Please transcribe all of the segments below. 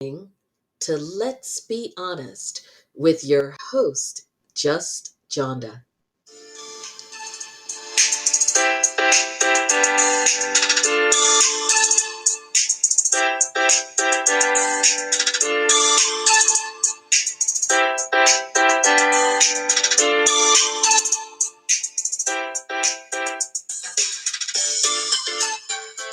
To Let's Be Honest with your host, Just Jonda.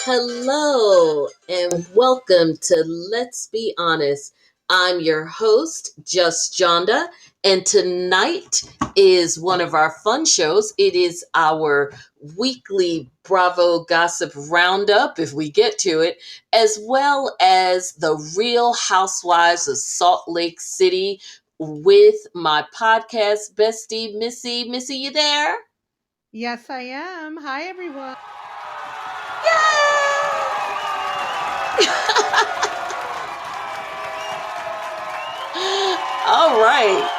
Hello and welcome to Let's Be Honest. I'm your host, Just Jonda, and tonight is one of our fun shows. It is our weekly Bravo Gossip Roundup, if we get to it, as well as the Real Housewives of Salt Lake City with my podcast bestie, Missy. Missy, you there? Yes, I am. Hi, everyone. All right.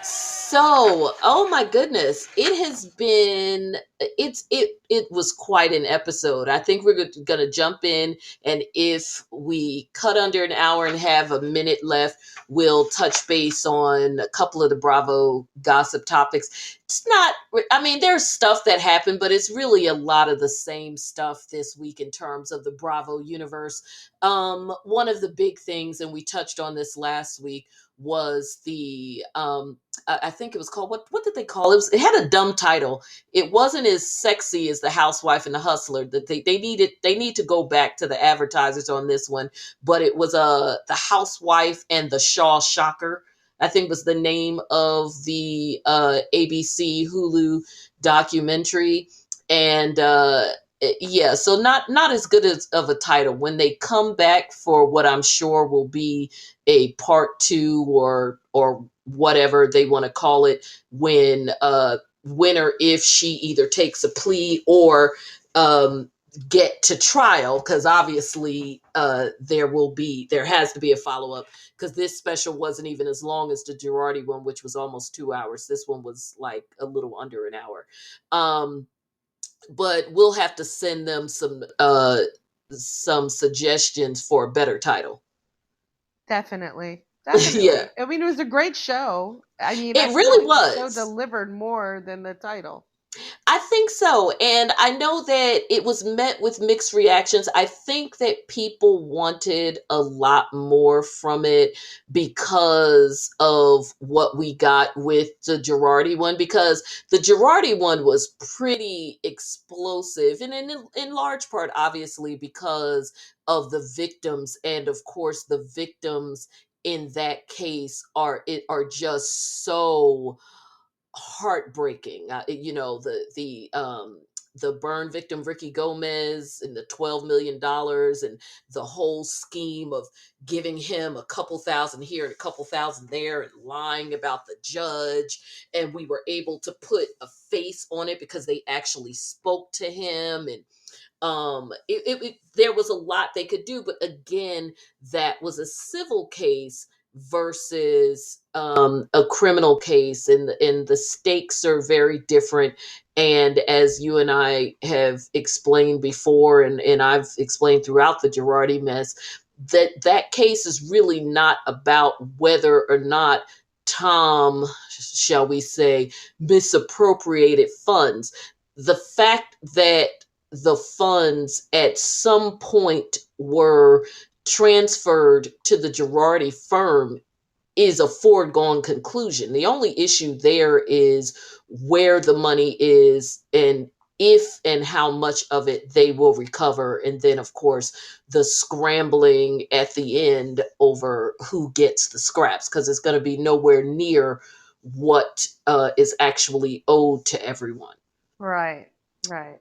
So, oh my goodness, it was quite an episode. I think we're going to jump in, and if we cut under an hour and have a minute left, we'll touch base on a couple of the Bravo gossip topics. It's not, I mean, there's stuff that happened, but it's really a lot of the same stuff this week in terms of the Bravo universe. One of the big things, and we touched on this last week, was the I think it was called, what did they call it? It had a dumb title. It wasn't as sexy as The Housewife and the Hustler. That they need to go back to the advertisers on this one, but it was The Housewife and the Shaw Shocker, I think was the name of the ABC Hulu documentary. And yeah, so not as good as of a title. When they come back for what I'm sure will be a part two or whatever they want to call it, when or if she either takes a plea or get to trial, because obviously there has to be a follow-up, because this special wasn't even as long as the Girardi one, which was almost 2 hours. This one was like a little under an hour. But we'll have to send them some suggestions for a better title. Definitely. Yeah, I mean, it was a great show. I mean, I it feel really like the show was. delivered more than the title. I think so. And I know that it was met with mixed reactions. I think that people wanted a lot more from it because of what we got with the Girardi one, because the Girardi one was pretty explosive. And in large part, obviously, because of the victims. And of course, the victims in that case are just so heartbreaking. The burn victim Ricky Gomez and the $12 million and the whole scheme of giving him a couple thousand here and a couple thousand there and lying about the judge. And we were able to put a face on it because they actually spoke to him. And there was a lot they could do, but again, that was a civil case versus a criminal case, and the stakes are very different. And as you and I have explained before, and I've explained throughout the Girardi mess, that case is really not about whether or not Tom, shall we say, misappropriated funds. The fact that the funds at some point were transferred to the Girardi firm is a foregone conclusion. The only issue there is where the money is, and if and how much of it they will recover. And then, of course, the scrambling at the end over who gets the scraps, because it's going to be nowhere near what is actually owed to everyone. Right.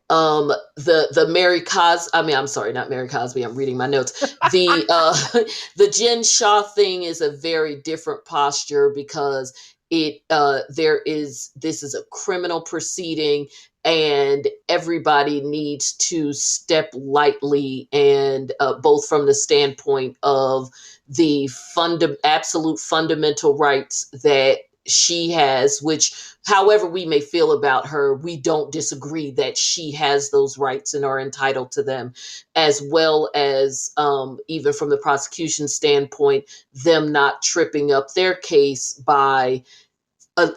The Mary Cos I mean, I'm sorry, not Mary Cosby, I'm reading my notes. The the Jen Shaw thing is a very different posture, because this is a criminal proceeding, and everybody needs to step lightly, and both from the standpoint of the absolute fundamental rights that she has, which, however we may feel about her, we don't disagree that she has those rights and are entitled to them, as well as, even from the prosecution standpoint, them not tripping up their case by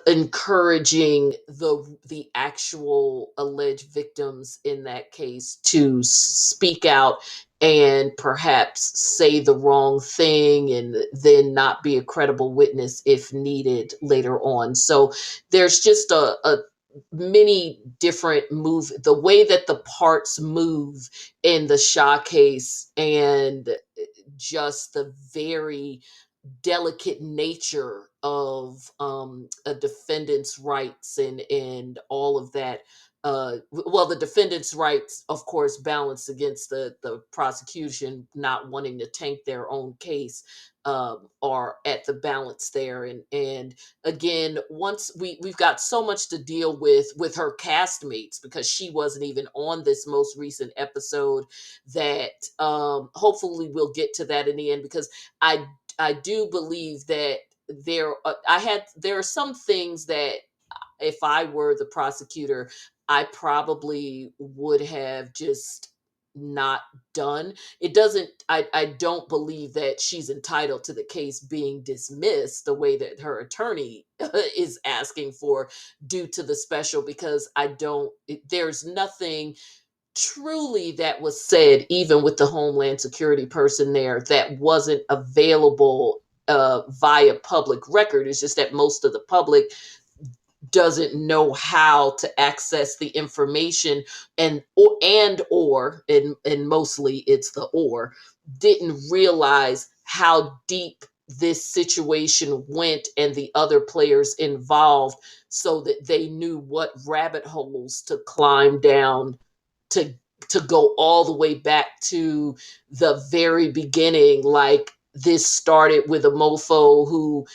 encouraging the actual alleged victims in that case to speak out and perhaps say the wrong thing and then not be a credible witness if needed later on. So there's just a many different move, the way that the parts move in the Shaw case, and just the very delicate nature of a defendant's rights and all of that. Well, the defendant's rights, of course, balanced against the prosecution not wanting to tank their own case, are at the balance there. And again, once we've got so much to deal with her castmates, because she wasn't even on this most recent episode, that hopefully we'll get to that in the end, because I I do believe that there are some things that if I were the prosecutor, I probably would have just not done. It doesn't I don't believe that she's entitled to the case being dismissed the way that her attorney is asking for, due to the special, because there's nothing truly that was said, even with the Homeland Security person there, that wasn't available via public record. It's just that most of the public doesn't know how to access the information, and mostly it's the or didn't realize how deep this situation went and the other players involved, so that they knew what rabbit holes to climb down to to go all the way back to the very beginning. Like, this started with a mofo who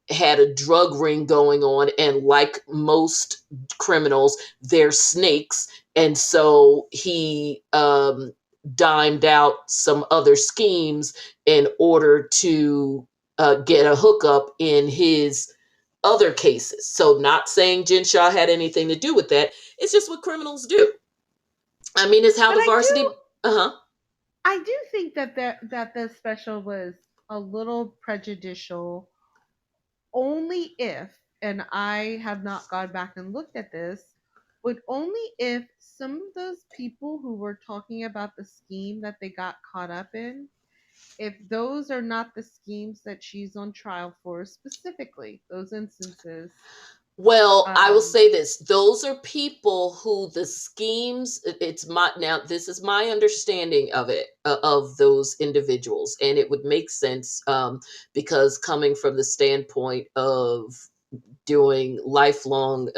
had a drug ring going on, and like most criminals, they're snakes, and so he dimed out some other schemes in order to get a hookup in his other cases. So, not saying Jen Shaw had anything to do with that. It's just what criminals do. I mean, it's how But the varsity. Uh huh. I do think that the special was a little prejudicial, only if, and I have not gone back and looked at this, but only if some of those people who were talking about the scheme that they got caught up in, if those are not the schemes that she's on trial for specifically, those instances. Well, I will Um, say this: those are people who the schemes. It's my now. This is my understanding of it, of those individuals, and it would make sense, because coming from the standpoint of doing lifelong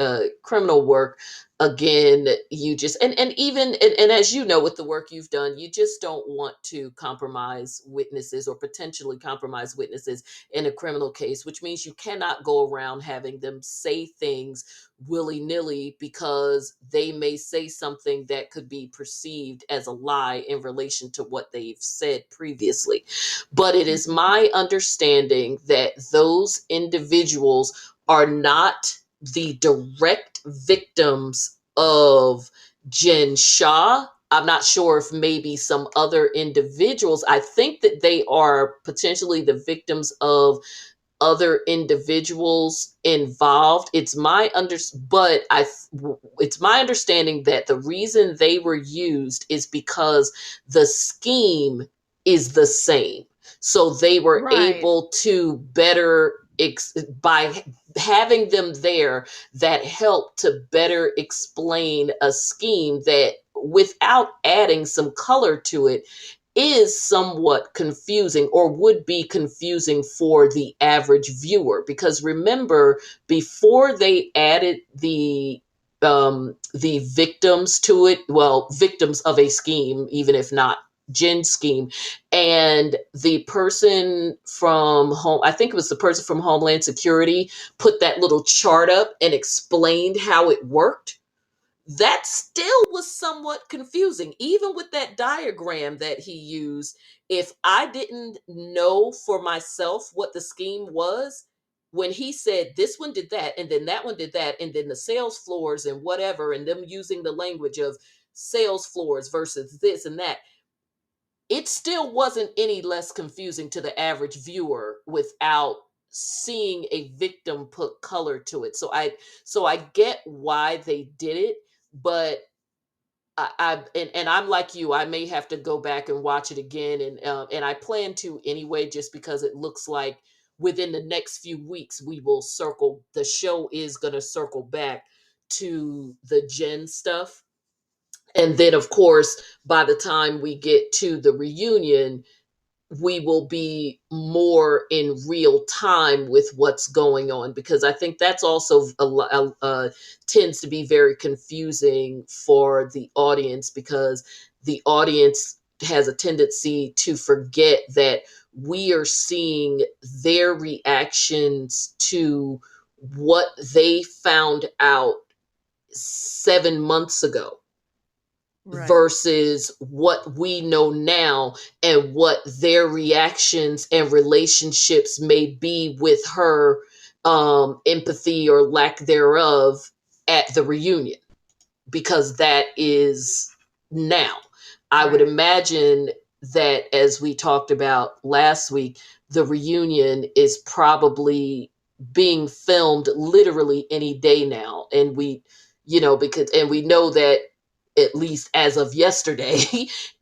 criminal work, again, you just and even and as you know, with the work you've done, you just don't want to compromise witnesses or potentially compromise witnesses in a criminal case, which means you cannot go around having them say things willy-nilly, because they may say something that could be perceived as a lie in relation to what they've said previously. But it is mhm. my understanding that those individuals are not the direct victims of Jen Shah. I'm not sure if maybe some other individuals. I think that they are potentially the victims of other individuals involved. But it's my understanding that the reason they were used is because the scheme is the same. So they were Right. able to better by having them there, that helped to better explain a scheme that, without adding some color to it, is somewhat confusing, or would be confusing for the average viewer. Because remember, before they added the victims to it, well, victims of a scheme, even if not Jen's scheme, and the person from home, I think it was the person from Homeland Security, put that little chart up and explained how it worked, that still was somewhat confusing. Even with that diagram that he used, if I didn't know for myself what the scheme was, when he said this one did that and then that one did that and then the sales floors and whatever and them using the language of sales floors versus this and that, it still wasn't any less confusing to the average viewer without seeing a victim put color to it. So I get why they did it, but and I'm like you. I may have to go back and watch it again, and I plan to anyway, just because it looks like within the next few weeks we will circle. The show is going to circle back to the Jen stuff, and then of course by the time we get to the reunion, we will be more in real time with what's going on, because I think that's also tends to be very confusing for the audience, because the audience has a tendency to forget that we are seeing their reactions to what they found out 7 months ago Right. versus what we know now and what their reactions and relationships may be with her, empathy or lack thereof at the reunion, because that is now. I would Right. imagine that, as we talked about last week, the reunion is probably being filmed literally any day now. And because, and we know that at least as of yesterday,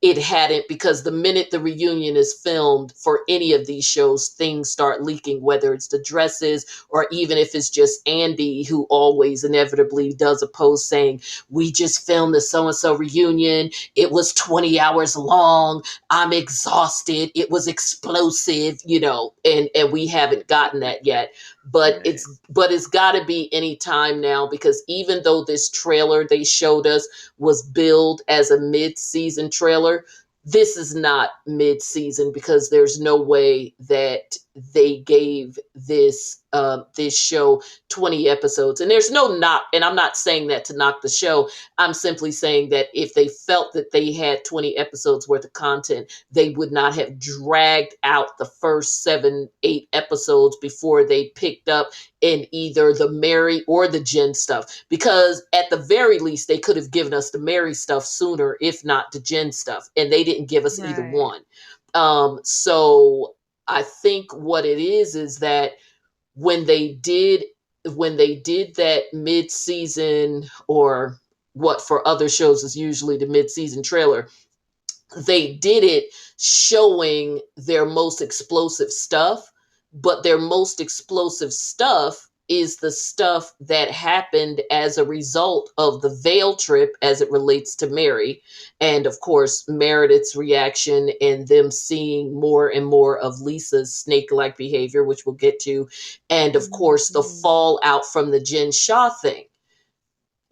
it hadn't, because the minute the reunion is filmed for any of these shows, things start leaking, whether it's the dresses or even if it's just Andy, who always inevitably does a post saying, we just filmed the so and so reunion. It was 20 hours long. I'm exhausted. It was explosive, and we haven't gotten that yet. But Right. it's got to be any time now, because even though this trailer they showed us was billed as a mid-season trailer, this is not mid-season, because there's no way that they gave this show 20 episodes. And there's no knock, and I'm not saying that to knock the show. I'm simply saying that if they felt that they had 20 episodes worth of content, they would not have dragged out the first 7, 8 episodes before they picked up in either the Mary or the Jen stuff, because at the very least they could have given us the Mary stuff sooner, if not the Jen stuff, and they didn't give us either Right. one. So I think what it is that when they did that mid-season, or what for other shows is usually the mid-season trailer, they did it showing their most explosive stuff, but their most explosive stuff is the stuff that happened as a result of the Vail trip as it relates to Mary. And of course, Meredith's reaction and them seeing more and more of Lisa's snake like behavior, which we'll get to. And of course, the Mhm. fallout from the Jen Shaw thing.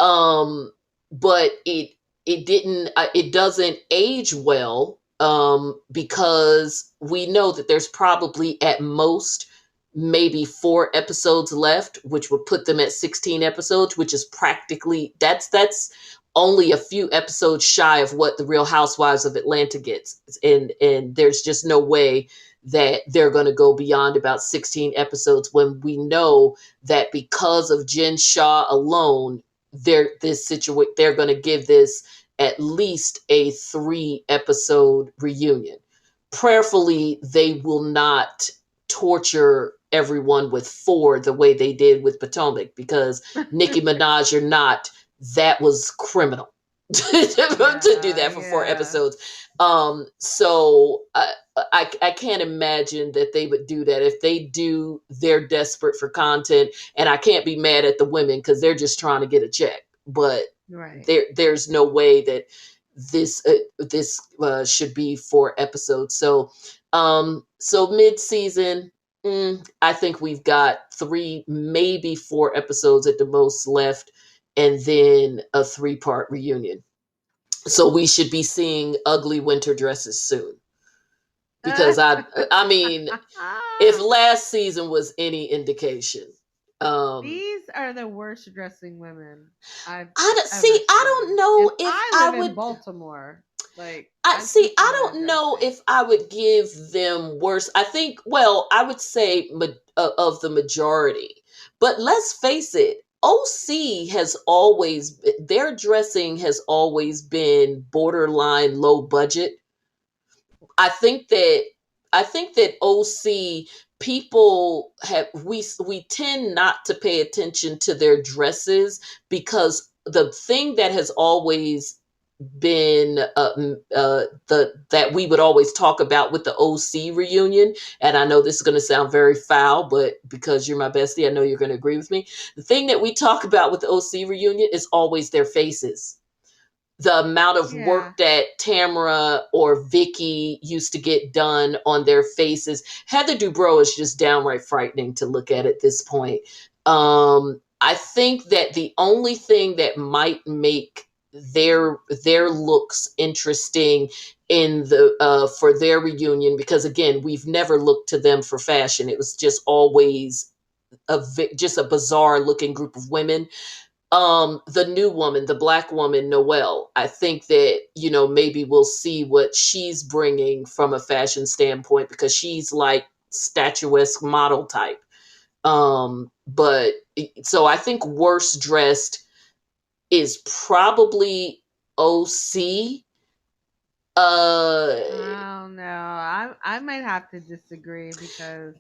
But it doesn't age well, because we know that there's probably at most maybe 4 episodes left, which would put them at 16 episodes, which is practically, that's only a few episodes shy of what the Real Housewives of Atlanta gets. And there's just no way that they're going to go beyond about 16 episodes, when we know that because of Jen Shaw alone, they're going to give this at least a 3 episode reunion. Prayerfully, they will not torture everyone with 4 the way they did with Potomac, because Nicki Minaj or not, that was criminal to do Yeah. that for four Yeah. episodes. So I can't imagine that they would do that. If they do, they're desperate for content, and I can't be mad at the women, because they're just trying to get a check. But Right. there's no way that this should be 4 episodes. So mid season, I think we've got 3, maybe 4 episodes at the most left, and then a 3-part reunion. So we should be seeing ugly winter dresses soon, because I mean, if last season was any indication, um These are the worst dressing women I've I don't ever see. I don't seen. And know if I I live in would. Baltimore. Like, I I see. see some I of their don't know dressing. if I would give them worse. I think. Well, I would say of the majority. But let's face it, OC has always, their dressing has always been borderline low budget. I think that OC, people have, we tend not to pay attention to their dresses, because the thing that has always been the that we would always talk about with the OC reunion, and I know this is going to sound very foul, but because you're my bestie, I know you're going to agree with me. The thing that we talk about with the OC reunion is always their faces. The amount of Yeah. work that Tamara or Vicky used to get done on their faces. Heather Dubrow is just downright frightening to look at this point. I think that the only thing that might make their looks interesting in the for their reunion, because again, we've never looked to them for fashion. It was just always just a bizarre looking group of women. The new woman, the black woman, Noelle, I think that, maybe we'll see what she's bringing from a fashion standpoint, because she's like statuesque model type. But so I think worst dressed is probably OC. uh I don't know. I might have to disagree because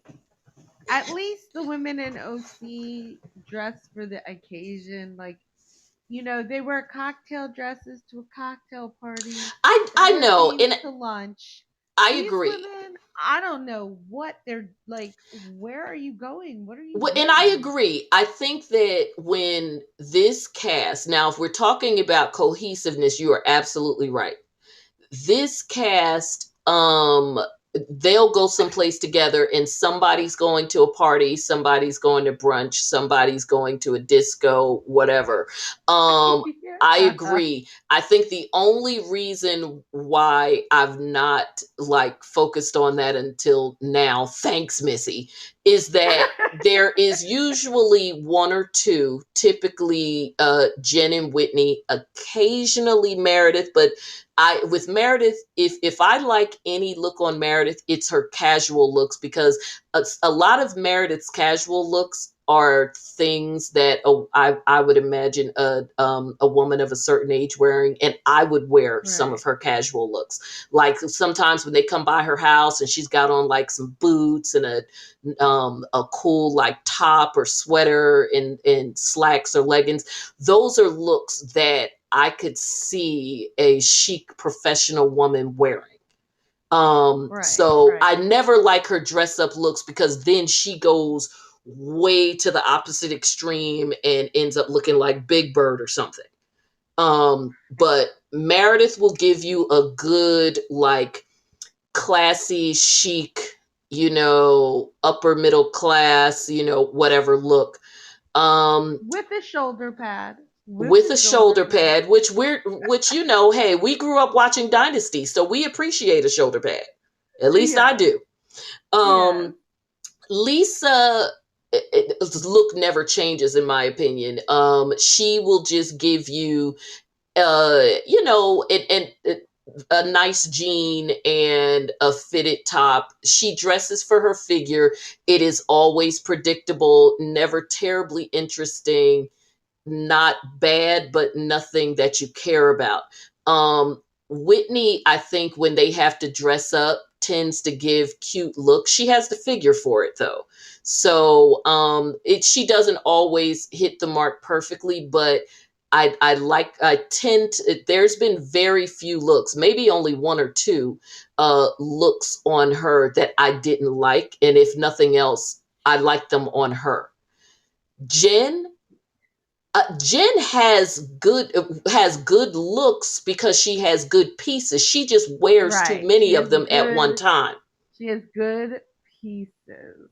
at least the women in OC dress for the occasion. Like, they wear cocktail dresses to a cocktail party. They I wear know, these and to lunch. I These agree. women, I don't know what they're like. Where are you going? What are you And I doing? agree. I think that when this cast, now, if we're talking about cohesiveness, you are absolutely right. This cast, they'll go someplace together, and somebody's going to a party, somebody's going to brunch, somebody's going to a disco, whatever. I Yeah. agree. I think the only reason why I've not like focused on that until now, thanks Missy, is that there is usually one or two, typically Jen and Whitney, occasionally Meredith. But I with Meredith, if I like any look on Meredith, it's her casual looks, because a lot of Meredith's casual looks are things that I would imagine a woman of a certain age wearing, and I would wear some of Right. her casual looks. Like sometimes when they come by her house and she's got on like some boots and a cool like top or sweater and slacks or leggings, those are looks that I could see a chic professional woman wearing. Right. So I Right. never like her dress up looks, because then she goes way to the opposite extreme and ends up looking like Big Bird or something. But Meredith will give you a good, like, classy, chic, upper middle class, whatever look. Um, With a shoulder pad. With with a a shoulder shoulder pad. pad, which hey, we grew up watching Dynasty, so we appreciate a shoulder pad. At least I Yes. do. Yes. Um, Lisa, look never changes in my opinion. She will just give you, a nice jean and a fitted top. She dresses for her figure. It is always predictable, never terribly interesting, not bad, but nothing that you care about. Whitney, I think when they have to dress up, tends to give cute looks. She has the figure for it though. So she doesn't always hit the mark perfectly, but I tend to, there's been very few looks, maybe only one or two looks on her that I didn't like. And if nothing else, I like them on her. Jen, Jen has good looks because she has good pieces. She just wears too Right. many of them at one time. She has good pieces.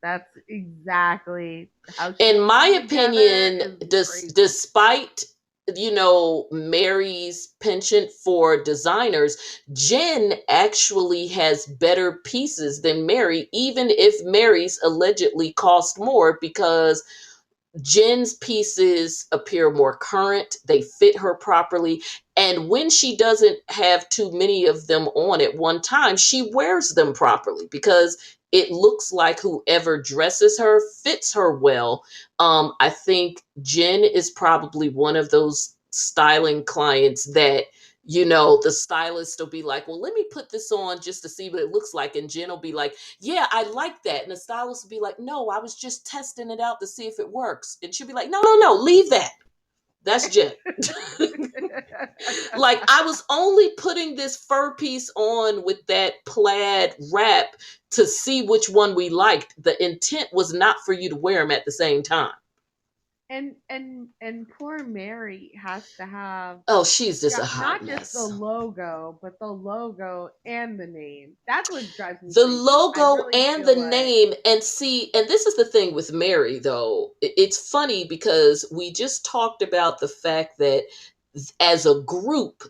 That's exactly how she In puts my them together opinion, is crazy. despite Mary's penchant for designers, Jen actually has better pieces than Mary, even if Mary's allegedly cost more, because Jen's pieces appear more current, they fit her properly. And when she doesn't have too many of them on at one time, she wears them properly because it looks like whoever dresses her fits her well. I think Jen is probably one of those styling clients that, the stylist will be like, well, let me put this on just to see what it looks like. And Jen will be like, yeah, I like that. And the stylist will be like, no, I was just testing it out to see if it works. And she'll be like, no, no, no, leave that. That's Jen. Like, I was only putting this fur piece on with that plaid wrap to see which one we liked. The intent was not for you to wear them at the same time. And poor Mary has to have Oh, she's just a hot not just the mess. logo, but the logo and the name. That's what drives me The crazy. I logo really and the feel like name, and see, and this is the thing with Mary, though. It's funny because we just talked about the fact that as a group,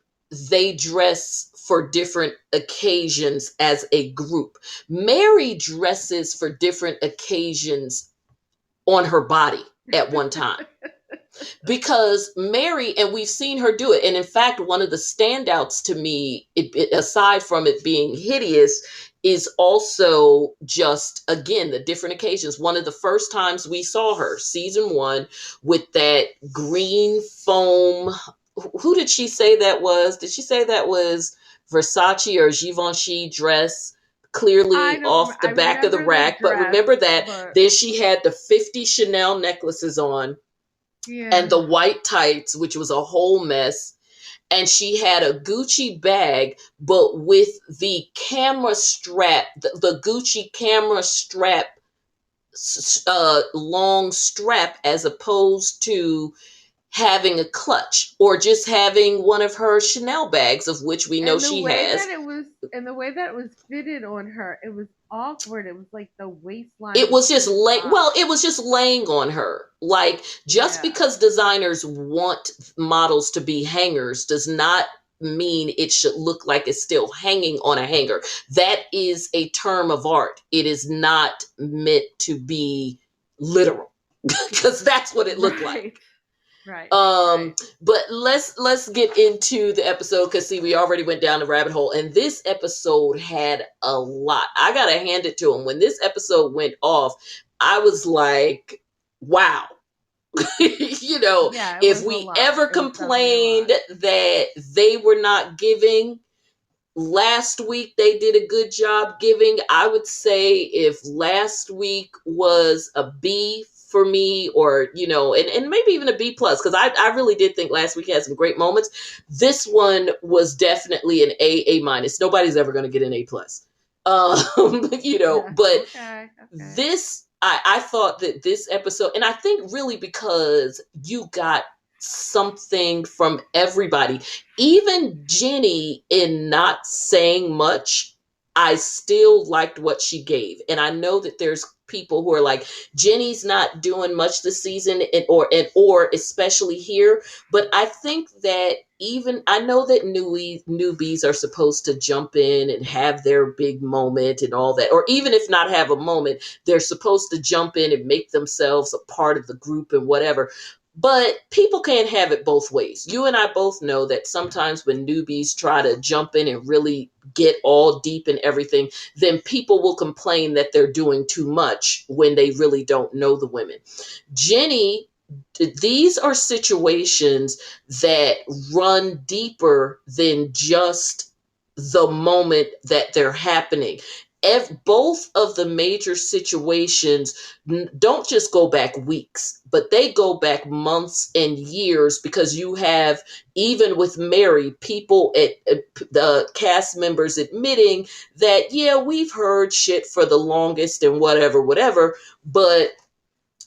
they dress for different occasions as a group. Mary dresses for different occasions on her body at one time because Mary, and we've seen her do it. And in fact, one of the standouts to me, aside from it being hideous, is also just, again, the different occasions. One of the first times we saw her, season one, with that green foam. Who did she say that was? Did she say that was Versace or Givenchy dress? I Clearly don't. off the I back of the remember the rack. But dress, remember that. but Then she had the 50 Chanel necklaces on and yeah, the white tights, which was a whole mess. And she had a Gucci bag, but with the camera strap, the Gucci camera strap, long strap, as opposed to having a clutch or just having one of her Chanel bags, of which we know and the she way has. that it was, and the way that it was fitted on her, it was awkward. It was like the waistline It was was just too well, high. it was just laying on her. Like, just Yeah, because designers want models to be hangers does not mean it should look like it's still hanging on a hanger. That is a term of art. It is not meant to be literal because that's what it looked like. right, right, right. um but let's get into the episode, because see, we already went down the rabbit hole, and this episode had a lot. I gotta hand it to him. When this episode went off, I was like, wow. Yeah, it If was a we lot. ever It was definitely a complained lot. that they were not giving last week, they did a good job giving. I would say if last week was a B for me, or and maybe even a B plus, because I really did think last week had some great moments. This one was definitely an A minus. Nobody's ever going to get an A plus. But Okay, okay. this, I thought that this episode, and I think really because you got something from everybody, even Jenny, in not saying much, I still liked what she gave. And I know that there's people who are like, Jenny's not doing much this season, or especially here. But I think that, even, I know that newbies are supposed to jump in and have their big moment and all that, or even if not have a moment, they're supposed to jump in and make themselves a part of the group and whatever. But people can't have it both ways. You and I both know that sometimes when newbies try to jump in and really get all deep in everything, then people will complain that they're doing too much when they really don't know the women. Jenny, these are situations that run deeper than just the moment that they're happening. Both of the major situations don't just go back weeks, but they go back months and years, because you have, even with Mary, people at the cast members admitting that, yeah, we've heard shit for the longest and whatever, but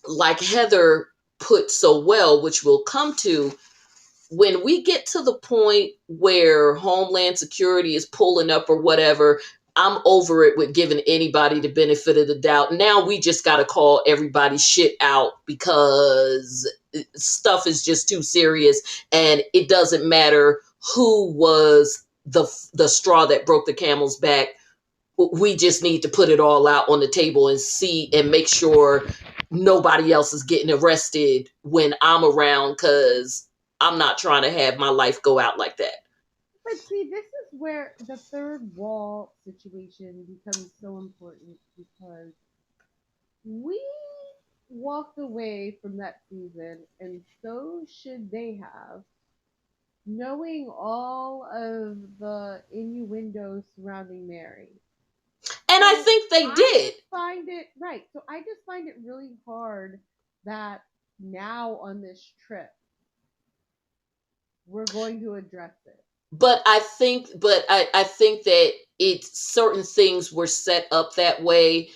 like Heather put so well, which we'll come to, when we get to the point where Homeland Security is pulling up or whatever, I'm over it with giving anybody the benefit of the doubt. Now we just got to call everybody's shit out because stuff is just too serious, and it doesn't matter who was the straw that broke the camel's back. we just need to put it all out on the table and see and make sure nobody else is getting arrested when I'm around, because I'm not trying to have my life go out like that. But see, this is where the third wall situation becomes so important because we walked away from that season, and so should they have, knowing all of the innuendos surrounding Mary. And I So think they I did. just find it right. So I just find it really hard that now on this trip we're going to address it. But I think that it's certain things were set up that way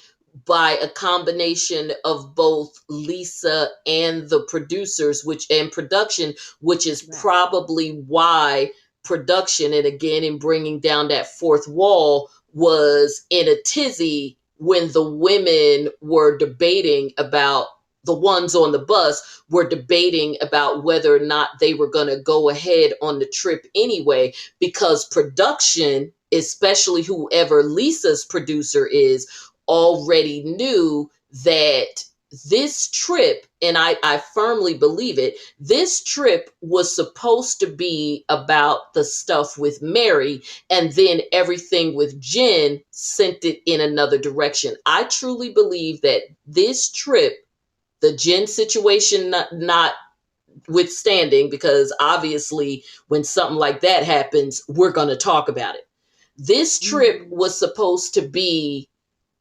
by a combination of both Lisa and the producers, which and production, which is Right. probably why production, and again in bringing down that fourth wall, was in a tizzy when the women were debating about, the ones on the bus were debating about whether or not they were going to go ahead on the trip anyway, because production, especially whoever Lisa's producer is, already knew that this trip, and I firmly believe it, this trip was supposed to be about the stuff with Mary, and then everything with Jen sent it in another direction. I truly believe that this trip, the Jen situation not withstanding, because obviously when something like that happens, we're going to talk about it. This trip Mm-hmm. was supposed to be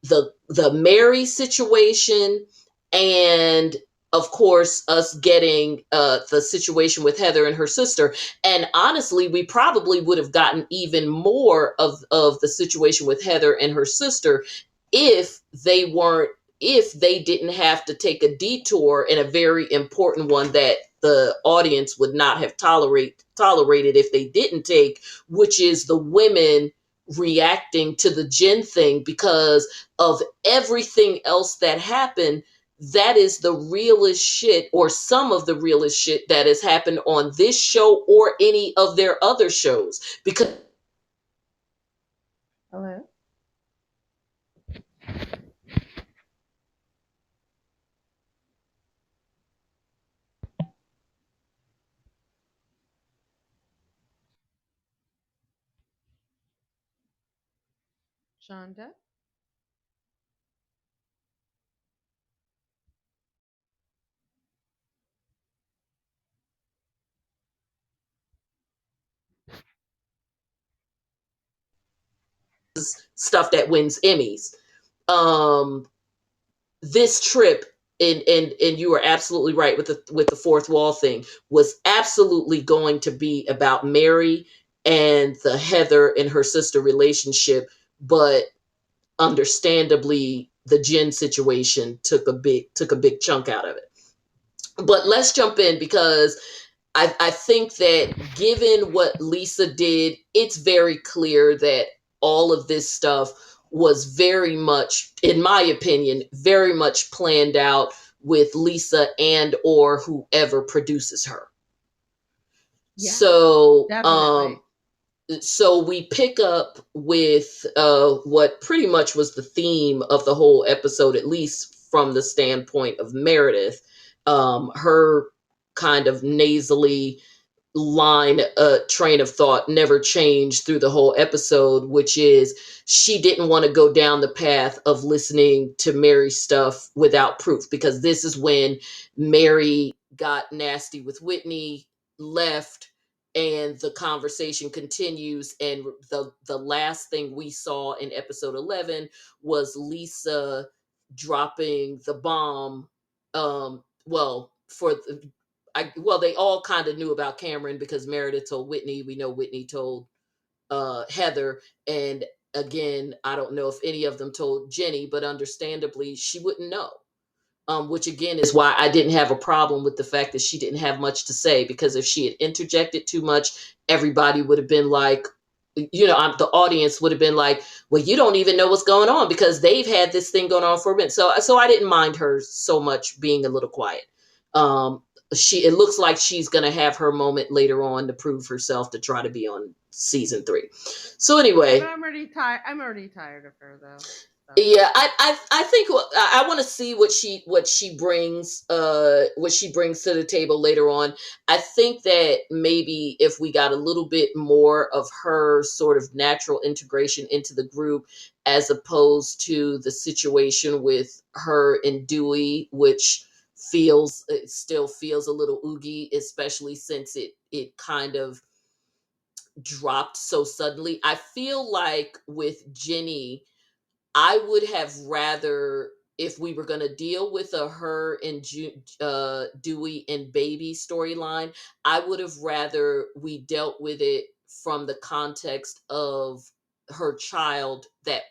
the Mary situation, and of course us getting the situation with Heather and her sister. And honestly, we probably would have gotten even more of the situation with Heather and her sister if they weren't, if they didn't have to take a detour, and a very important one that the audience would not have tolerated if they didn't take, which is the women reacting to the Jen thing. Because of everything else that happened, that is the realest shit, or some of the realest shit that has happened on this show or any of their other shows. Because Hello, Shonda. stuff that wins Emmys. Um, this trip, and you are absolutely right with the fourth wall thing, was absolutely going to be about Mary and the Heather and her sister relationship, but understandably the Jen situation took a big chunk out of it. But Right. let's jump in, because I think that given what Lisa did, it's very clear that all of this stuff was very much, in my opinion, very much planned out with Lisa and or whoever produces her. Yes, So definitely. so we pick up with what pretty much was the theme of the whole episode, at least from the standpoint of Meredith. Her kind of nasally train of thought never changed through the whole episode, which is she didn't want to go down the path of listening to Mary's stuff without proof, because this is when Mary got nasty with Whitney, left, and the conversation continues. And the last thing we saw in episode 11 was Lisa dropping the bomb. Well, they all kind of knew about Cameron, because Meredith told Whitney. We know Whitney told Heather, and again, I don't know if any of them told Jenny, but understandably, she wouldn't know. Which again is why I didn't have a problem with the fact that she didn't have much to say, because if she had interjected too much, everybody would have been like, the audience would have been like, well, you don't even know what's going on, because they've had this thing going on for a minute. So I didn't mind her so much being a little quiet. It looks like she's going to have her moment later on to prove herself, to try to be on season 3. So Yeah, but anyway, I'm already tired. I'm already tired of her though. So yeah, I think I want to see what she brings to the table later on. I think that maybe if we got a little bit more of her sort of natural integration into the group, as opposed to the situation with her and Dewey, which feels it still feels a little oogie, especially since it kind of dropped so suddenly. I feel like with Jenny, I would have rather, if we were going to deal with a her and Dewey and baby storyline, I would have rather we dealt with it from the context of her child that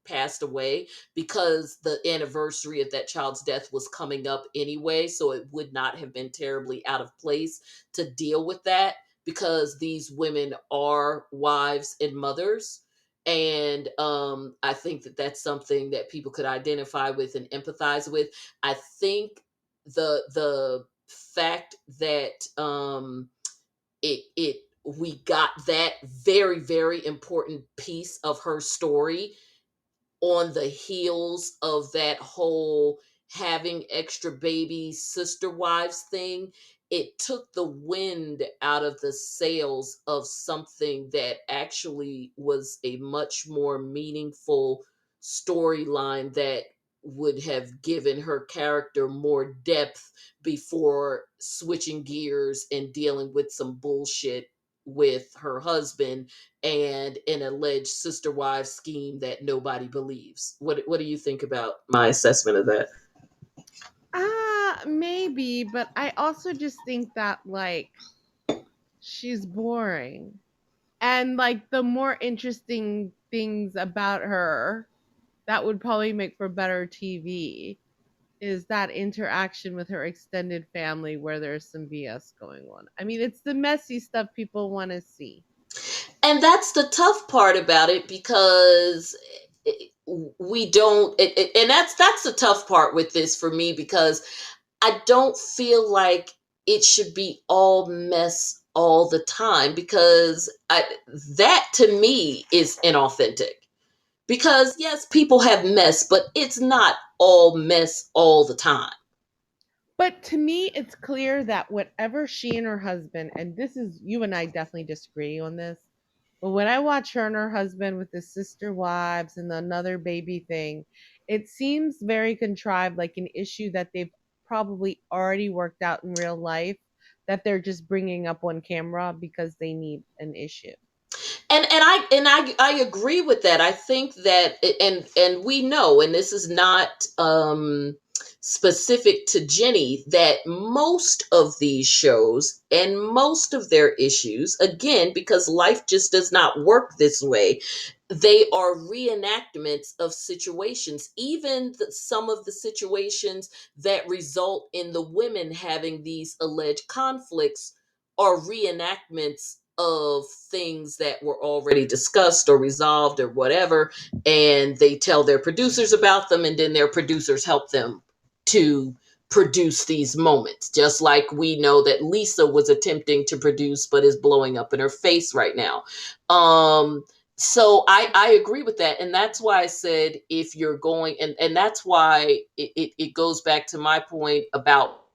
passed away, because the anniversary of that child's death was coming up anyway, so it would not have been terribly out of place to deal with that, because these women are wives and mothers. And I think that that's something that people could identify with and empathize with. I think the fact that it we got that very very important piece of her story on the heels of that whole having extra babies, sister wives thing, it took the wind out of the sails of something that actually was a much more meaningful storyline that would have given her character more depth before switching gears and dealing with some bullshit with her husband and an alleged sister wife scheme that nobody believes. What do you think about my assessment of that? maybe, but I also just think that like she's boring. And like the more interesting things about her that would probably make for better TV is that interaction with her extended family where there's some BS going on. I mean, it's the messy stuff people want to see. And that's the tough part about it, because we don't and that's the tough part with this for me, because I don't feel like it should be all mess all the time, because that to me is inauthentic. Because yes, people have mess, but it's not all mess all the time. But to me, it's clear that whatever she and her husband, and this is, you and I definitely disagree on this, but when I watch her and her husband with the sister wives and the another baby thing, it seems very contrived, like an issue that they've probably already worked out in real life that they're just bringing up on camera because they need an issue. And I agree with that. I think that, and we know, and this is not specific to Jenny, that most of these shows and most of their issues, again, because life just does not work this way, they are reenactments of situations. Even some of the situations that result in the women having these alleged conflicts are reenactments of things that were already discussed or resolved or whatever, and they tell their producers about them, and then their producers help them to produce these moments, just like we know that Lisa was attempting to produce but is blowing up in her face right now. So I agree with that, and that's why I said, if you're going, and that's why it goes back to my point about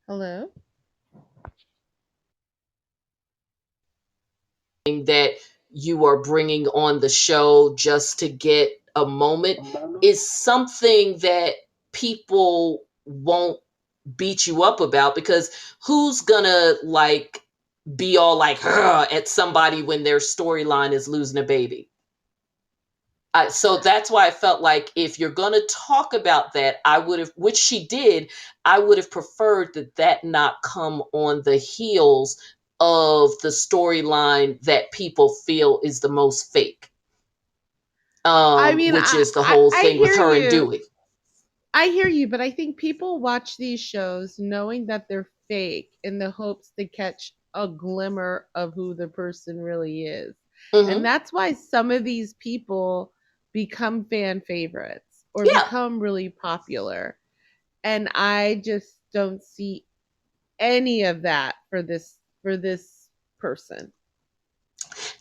Hello? that you are bringing on the show just to get a moment is something that people won't beat you up about, because who's gonna like be all like at somebody when their storyline is losing a baby? So that's why I felt like, if you're going to talk about that, I would have, which she did, I would have preferred that not come on the heels of the storyline that people feel is the most fake, I mean, which is the whole I thing with hear her and you. Dewey. I hear you, but I think people watch these shows knowing that they're fake in the hopes to catch a glimmer of who the person really is. And Hmm. that's why some of these people become fan favorites or Yeah. become really popular. And I just don't see any of that for this person.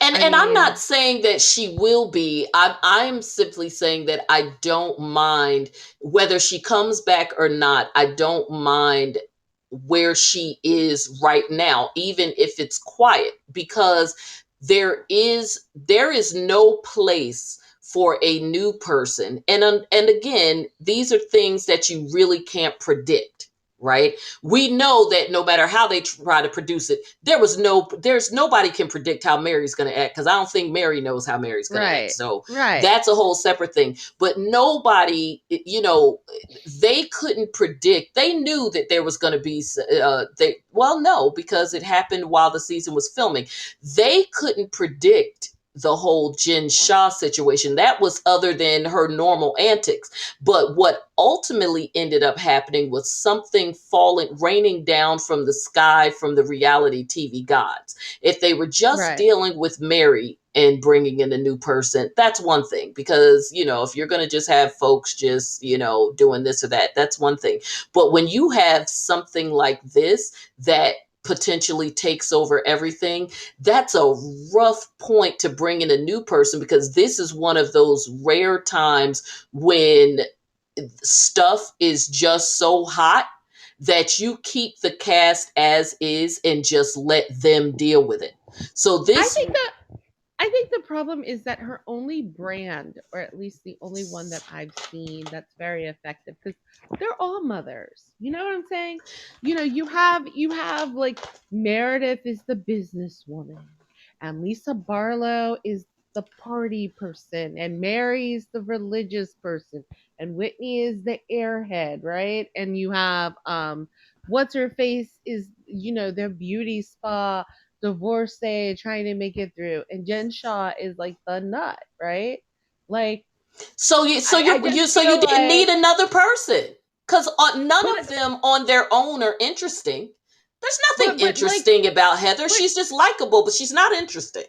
And I I'm not mean, saying that she will be. I'm simply saying that I don't mind whether she comes back or not. I don't mind where she is right now, even if it's quiet, because there is no place for a new person. And again, these are things that you really can't predict, right? We know that no matter how they try to produce it, there's nobody can predict how Mary's going to act, because I don't think Mary knows how Mary's going to act. right, So right, that's a whole separate thing. But nobody, they couldn't predict. They knew that there was going to be well, no, because it happened while the season was filming. They couldn't predict the whole Jen Shah situation. That was other than her normal antics. But what ultimately ended up happening was something raining down from the sky from the reality TV gods. If they were just right. dealing with Mary and bringing in a new person, that's one thing. Because, if you're going to just have folks just, doing this or that, that's one thing. But when you have something like this that potentially takes over everything, that's a rough point to bring in a new person, because this is one of those rare times when stuff is just so hot that you keep the cast as is and just let them deal with it. So I this think that I think the problem is that her only brand, or at least the only one that I've seen that's very effective, because they're all mothers. You know what I'm saying? You have like Meredith is the businesswoman, and Lisa Barlow is the party person, and Mary's the religious person, and Whitney is the airhead, right? And you have what's her face is their beauty spa divorcee trying to make it through, and Jen Shaw is like the nut, right? Like so you so I you you just so you feel didn't need like, another person, because none but of them on their own are interesting. There's nothing but like interesting about Heather. but She's just likable, but she's not interesting.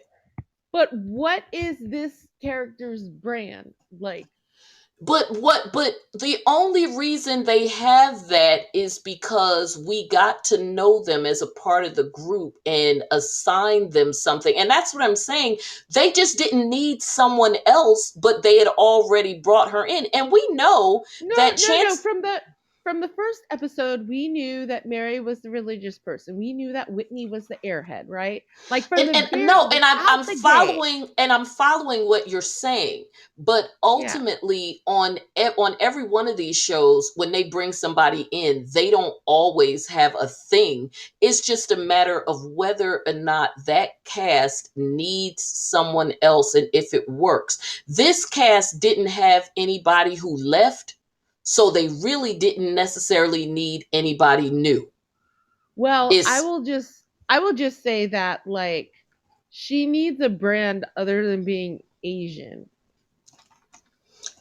but what is this character's brand? Like, But the only reason they have that is because we got to know them as a part of the group and assign them something. And that's what I'm saying. They just didn't need someone else, but they had already brought her in. And we know no, that no, no. Chance. From the first episode, we knew that Mary was the religious person. We knew that Whitney was the airhead, right? Like from the And very no, and like out I'm the gate. following what you're saying. But Yeah. ultimately, on every one of these shows, when they bring somebody in, they don't always have a thing. It's just a matter of whether or not that cast needs someone else and if it works. This cast didn't have anybody who left, so they really didn't necessarily need anybody new. Well, I It's will just I will just say that like she needs a brand other than being Asian.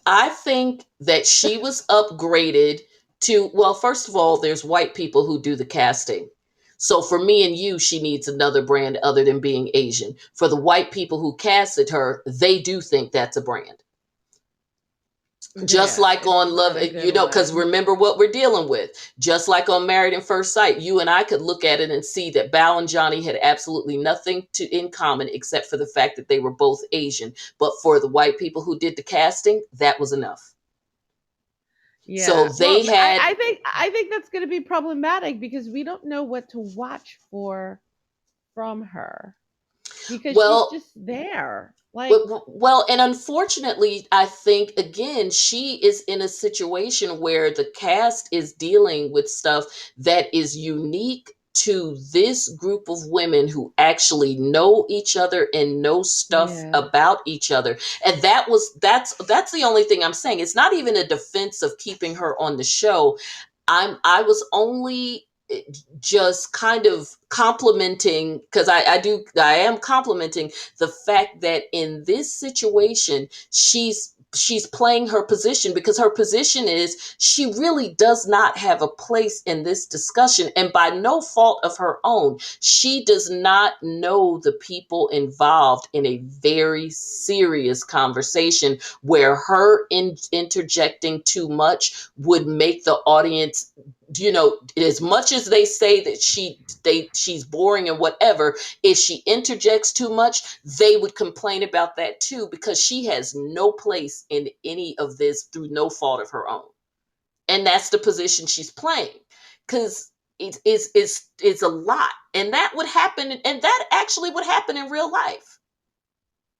I think that she was upgraded to, well, first of all, there's white people who do the casting. So for me and you, she needs another brand other than being Asian. For the white people who casted her, they do think that's a brand. Just Yeah, like it's on not Love, a good because one. remember what we're dealing with. Just like on Married at First Sight, you and I could look at it and see that Bao and Johnny had absolutely nothing in common except for the fact that they were both Asian. But for the white people who did the casting, that was enough. So Yeah. Well, they had, I think that's going to be problematic because we don't know what to watch for from her because she's well, just there. Like, and unfortunately, I think again, she is in a situation where the cast is dealing with stuff that is unique to this group of women who actually know each other and know stuff yeah. about each other. And that's the only thing I'm saying. It's not even a defense of keeping her on the show. I was only just kind of complimenting, because I am complimenting the fact that in this situation she's she's playing her position, because her position is she really does not have a place in this discussion, and by no fault of her own. She does not know the people involved in a very serious conversation where her interjecting too much would make the audience, as much as they say that she's boring and whatever, if she interjects too much, they would complain about that too, because she has no place in any of this through no fault of her own. And that's the position she's playing. Because it's a lot. And that would happen, and that actually would happen in real life.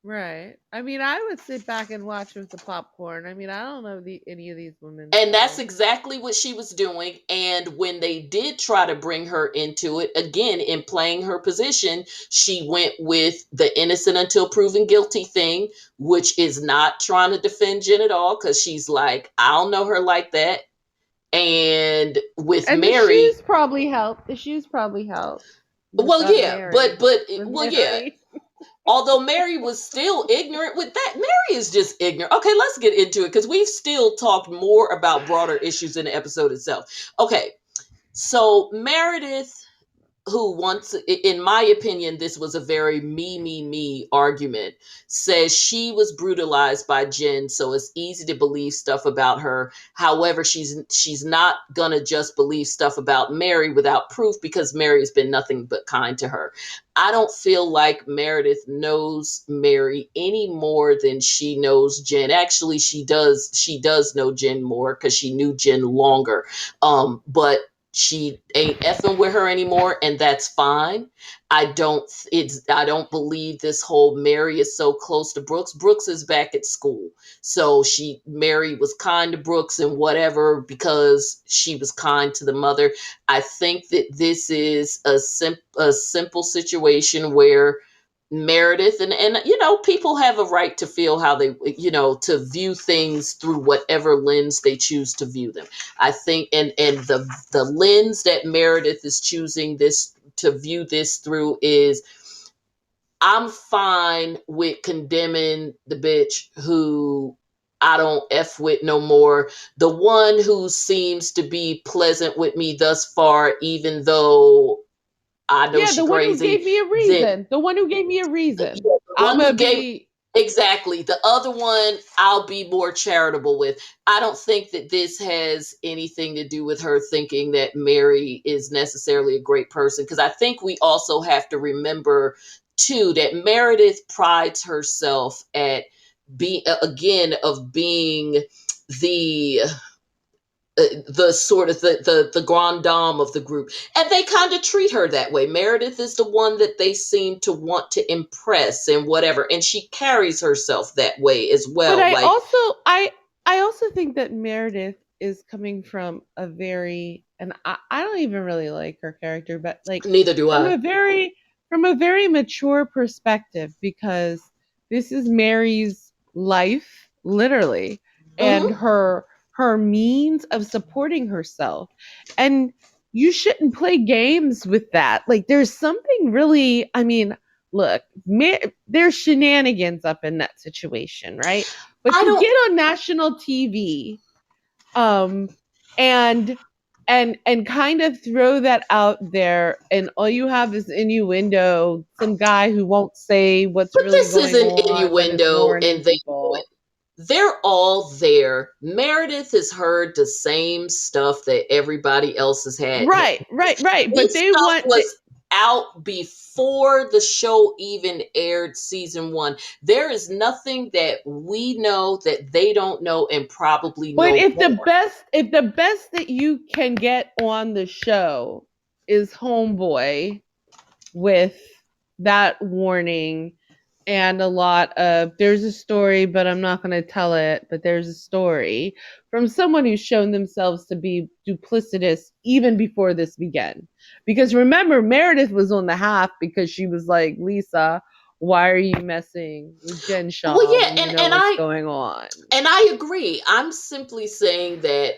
Right. I mean, I would sit back and watch with the popcorn. I mean, I don't know any of these women, And that's so. exactly what she was doing. And when they did try to bring her into it, again, in playing her position, she went with the innocent until proven guilty thing, which is not trying to defend Jen at all, because she's like, I don't know her like that. And with And the Mary, shoes probably helped. The shoes probably helped with well, yeah, Mary. With well, yeah. Mary. Although Mary was still ignorant with that. Mary is just ignorant. Okay, let's get into it, because we've still talked more about broader issues in the episode itself. Okay, so Meredith, who once, in my opinion, this was a very me argument, says she was brutalized by Jen, so it's easy to believe stuff about her. However, she's not gonna just believe stuff about Mary without proof, because Mary has been nothing but kind to her. I don't feel like Meredith knows Mary any more than she knows Jen. Actually, she does know Jen more, because she knew Jen longer. But she ain't effing with her anymore, and that's fine. I don't believe this whole Mary is so close to Brooks. Brooks is back at school, so Mary was kind to Brooks and whatever, because she was kind to the mother. I think that this is a simple situation where Meredith, and people have a right to feel how they, to view things through whatever lens they choose to view them. I think, and the lens that Meredith is choosing this to view this through is, I'm fine with condemning the bitch who I don't F with no more. The one who seems to be pleasant with me thus far, even though I know Yeah, she the one who crazy. gave me a Then reason. The one who gave me a yeah, reason. the I'm one gonna who gave, be. exactly, the other one I'll be more charitable with. I don't think that this has anything to do with her thinking that Mary is necessarily a great person, because I think we also have to remember too that Meredith prides herself at being the the sort of the grand dame of the group, and they kind of treat her that way. Meredith is the one that they seem to want to impress and whatever, and she carries herself that way as But well. Like, I also think that Meredith is coming from a very, and I don't even really like her character, but like neither do from I. a very mature perspective, because this is Mary's life, literally, and Hmm. her means of supporting herself. And you shouldn't play games with that. Like there's something really, I mean, look, there's shenanigans up in that situation, right? But I to get don't. on national TV, um, and and kind of throw that out there, and all you have is innuendo, some guy who won't say what's But really this going isn't on, but is innuendo, warning and they know people. it. They're all there. Meredith has heard the same stuff that everybody else has had. Right. But This they stuff want was out before the show even aired season one. There is nothing that we know that they don't know, and probably but know more. if the best that you can get on the show is Homeboy with that warning, and a lot of there's a story, but I'm not going to tell it, but there's a story from someone who's shown themselves to be duplicitous even before this began. Because remember, Meredith was on the half because she was like, Lisa, why are you messing with Jen Well, Shaw yeah, when you know what's going on? and I agree. I'm simply saying that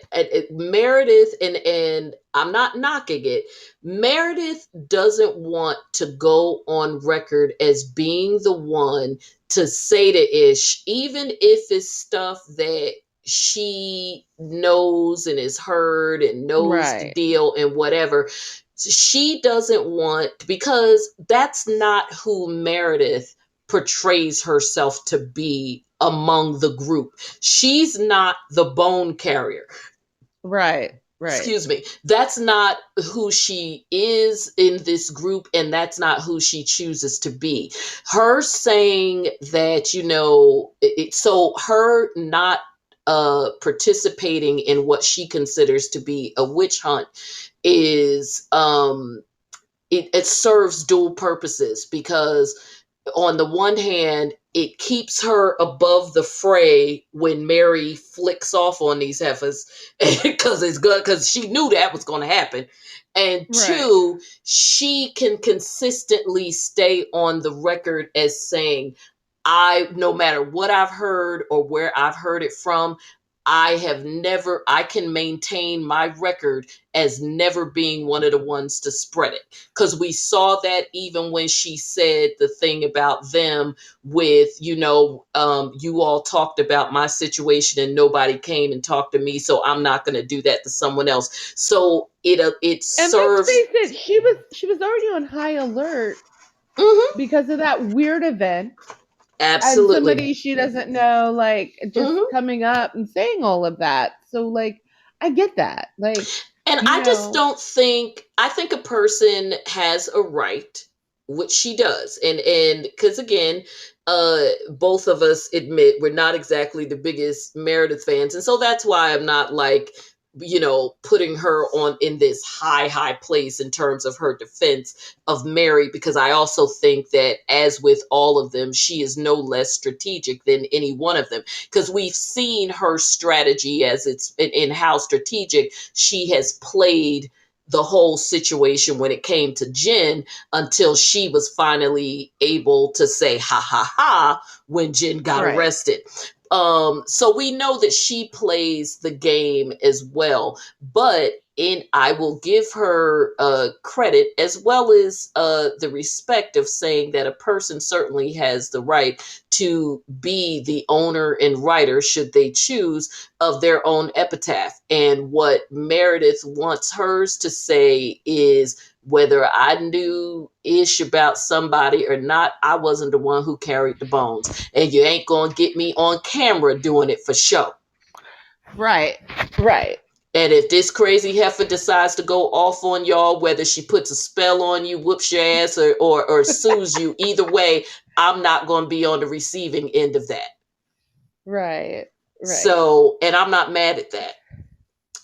Meredith, and I'm not knocking it. Meredith doesn't want to go on record as being the one to say to Ish, even if it's stuff that she knows and is heard and knows the Right. deal and whatever. She doesn't want, because that's not who Meredith portrays herself to be among the group. She's not the bone carrier. Right. Right. Excuse me. That's not who she is in this group, and that's not who she chooses to be. Her saying that, so her not participating in what she considers to be a witch hunt is it serves dual purposes, because on the one hand, it keeps her above the fray when Mary flicks off on these heifers because it's good, because she knew that was going to happen. And Right. two, she can consistently stay on the record as saying, no matter what I've heard or where I've heard it from, I can maintain my record as never being one of the ones to spread it. Because we saw that even when she said the thing about them with, you all talked about my situation and nobody came and talked to me, so I'm not going to do that to someone else. So it And let's serves. face it, she was already on high alert Mhm, because of that weird event and absolutely. somebody she doesn't know, like, just Mhm. coming up and saying all of that. So, like, I get that. Like, And you I just know, don't think, I think a person has a right, which she does. And because again, both of us admit we're not exactly the biggest Meredith fans. And so that's why I'm not like, putting her on in this high place in terms of her defense of Mary, because I also think that, as with all of them, she is no less strategic than any one of them, because we've seen her strategy as it's in how strategic she has played the whole situation when it came to Jen, until she was finally able to say ha ha ha when Jen got right. arrested. So we know that she plays the game as well, but I will give her credit, as well as the respect of saying that a person certainly has the right to be the owner and writer, should they choose, of their own epitaph. And what Meredith wants hers to say is, whether I knew ish about somebody or not, I wasn't the one who carried the bones. And you ain't gonna get me on camera doing it for show. Right. Right. And if this crazy heifer decides to go off on y'all, whether she puts a spell on you, whoops your ass, or sues you, either way, I'm not going to be on the receiving end of that. Right. Right. So, and I'm not mad at that.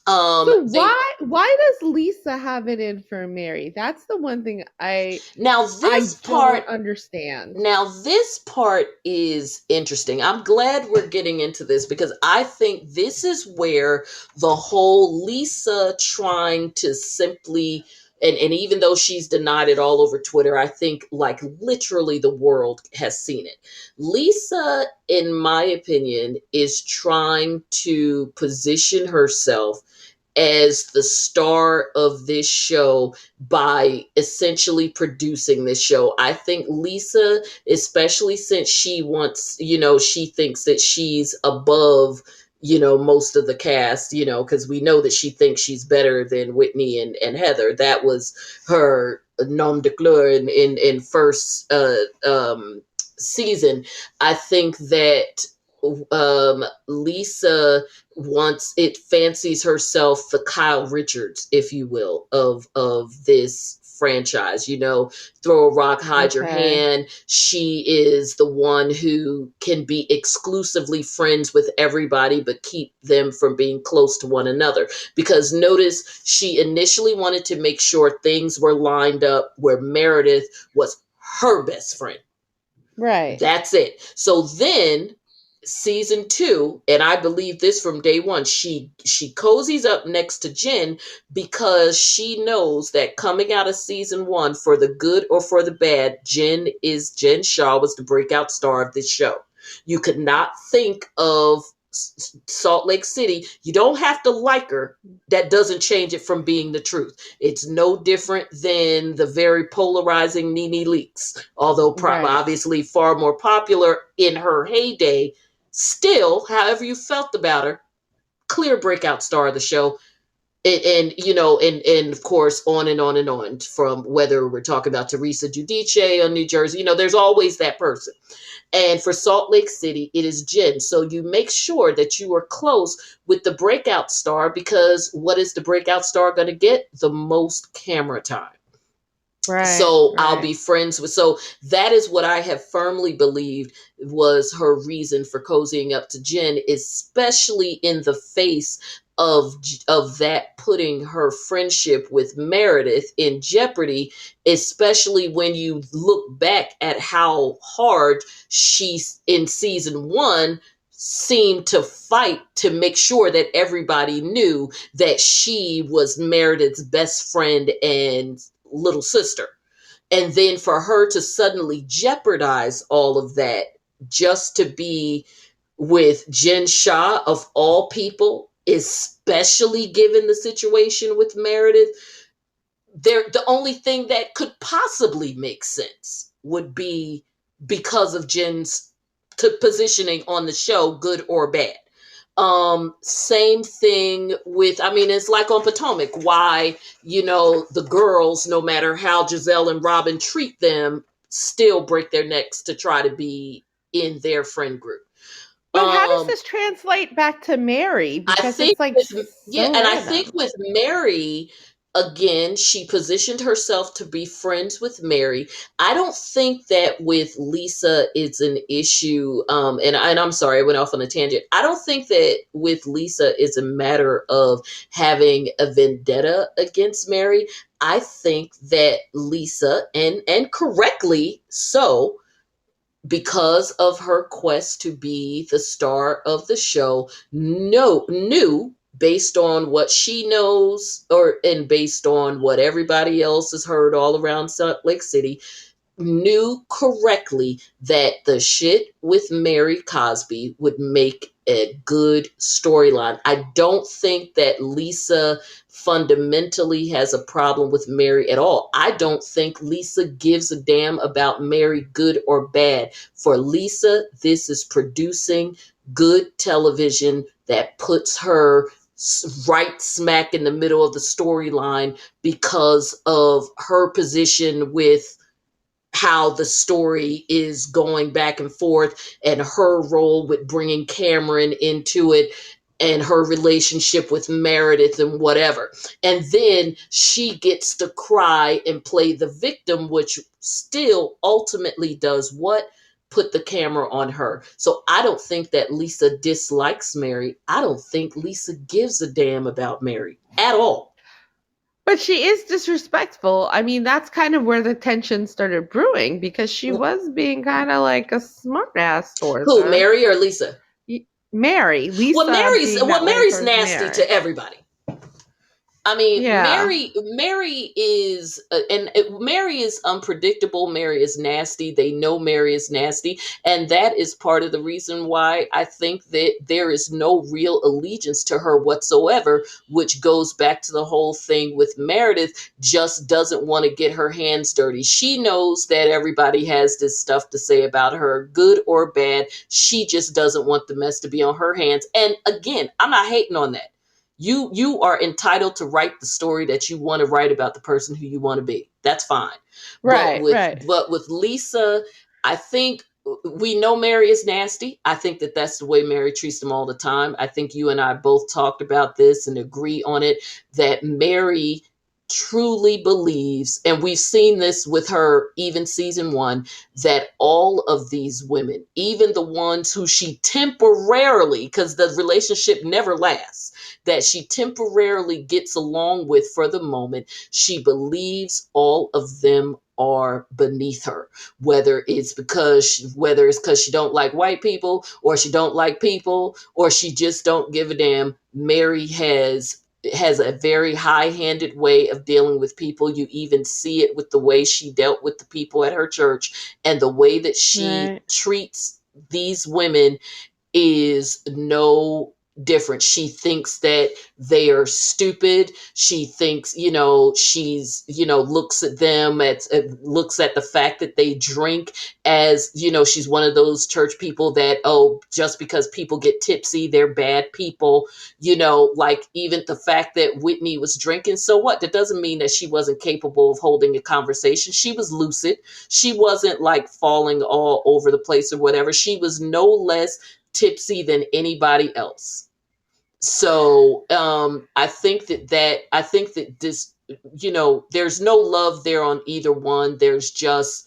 So They why does Lisa have it in for Mary? That's the one thing now I this part don't understand. Now, this part is interesting. I'm glad we're getting into this, because I think this is where the whole Lisa trying to simply, and even though she's denied it all over Twitter, I think like literally the world has seen it. Lisa, in my opinion, is trying to position herself as the star of this show by essentially producing this show. I think Lisa, especially since she wants, she thinks that she's above, most of the cast, because we know that she thinks she's better than Whitney and Heather. That was her nom de plume in first season. I think that Lisa fancies herself the Kyle Richards, if you will, of this franchise. Throw a rock, hide your Okay. hand. She is the one who can be exclusively friends with everybody, but keep them from being close to one another. Because notice, she initially wanted to make sure things were lined up where Meredith was her best friend. Right. That's it. So then season 2, and I believe this from day one, she cozies up next to Jen because she knows that coming out of season 1, for the good or for the bad, Jen Shaw was the breakout star of this show. You could not think of Salt Lake City. You don't have to like her. That doesn't change it from being the truth. It's no different than the very polarizing Nene Leakes, although Right. obviously far more popular in her heyday. Still, however you felt about her, clear breakout star of the show. And you know, and of course, on and on and on, from whether we're talking about Teresa Giudice on New Jersey, you know, there's always that person. And for Salt Lake City, it is Jen. So you make sure that you are close with the breakout star, because what is the breakout star going to get? The most camera time. Right. So I'll Right. be friends with. So that is what I have firmly believed was her reason for cozying up to Jen, especially in the face of that putting her friendship with Meredith in jeopardy, especially when you look back at how hard she in season 1 seemed to fight to make sure that everybody knew that she was Meredith's best friend and little sister. And then for her to suddenly jeopardize all of that just to be with Jen Shah, of all people, especially given the situation with Meredith, the only thing that could possibly make sense would be because of Jen's positioning on the show, good or bad. Same thing with, I mean, it's like on Potomac, why, you know, the girls, no matter how Giselle and Robin treat them, still break their necks to try to be in their friend group. But how does Um, this translate back to Mary? I Because think it's like with, yeah, so and I think random. with Mary, again, she positioned herself to be friends with Mary. I don't think that with Lisa it's an issue. And I'm sorry, I went off on a tangent. I don't think that with Lisa it's a matter of having a vendetta against Mary. I think that Lisa, and correctly so, because of her quest to be the star of the show, knew, based on what she knows, or and based on what everybody else has heard all around Salt Lake City, knew correctly that the shit with Mary Cosby would make a good storyline. I don't think that Lisa fundamentally has a problem with Mary at all. I don't think Lisa gives a damn about Mary, good or bad. For Lisa, this is producing good television that puts her right smack in the middle of the storyline because of her position with how the story is going back and forth, and her role with bringing Cameron into it, and her relationship with Meredith and whatever. And then she gets to cry and play the victim, which still ultimately does what? Put the camera on her. So I don't think that Lisa dislikes Mary. I don't think Lisa gives a damn about Mary at all. But she is disrespectful. I mean, that's kind of where the tension started brewing because she was being kind of like a smartass towards Who, her. Mary or Lisa? Mary, Well, Lisa Mary's being well, that way Mary's towards nasty Mary. to everybody. I mean, Yeah. Mary is, Mary is unpredictable. Mary is nasty. They know Mary is nasty, and that is part of the reason why I think that there is no real allegiance to her whatsoever. Which goes back to the whole thing with Meredith. Just doesn't want to get her hands dirty. She knows that everybody has this stuff to say about her, good or bad. She just doesn't want the mess to be on her hands. And again, I'm not hating on that. You are entitled to write the story that you want to write about the person who you want to be. That's fine. but Right, with right. but with Lisa, I think we know Mary is nasty. I think that that's the way Mary treats them all the time. I think you and I both talked about this and agree on it, that Mary truly believes, and we've seen this with her even season one, that all of these women, even the ones who she temporarily, because the relationship never lasts, that she temporarily gets along with for the moment, she believes all of them are beneath her, whether it's because she don't like white people, or she don't like people, or she just don't give a damn. Mary has a very high-handed way of dealing with people. You even see it with the way she dealt with the people at her church, and the way that she Right. treats these women is no different. She thinks that they are stupid. She thinks, she's, looks at them looks at the fact that they drink as, she's one of those church people that, oh, just because people get tipsy, they're bad people. Like, even the fact that Whitney was drinking, so what? That doesn't mean that she wasn't capable of holding a conversation. She was lucid. She wasn't like falling all over the place or whatever. She was no less tipsy than anybody else. So I think that this, there's no love there on either one. There's just,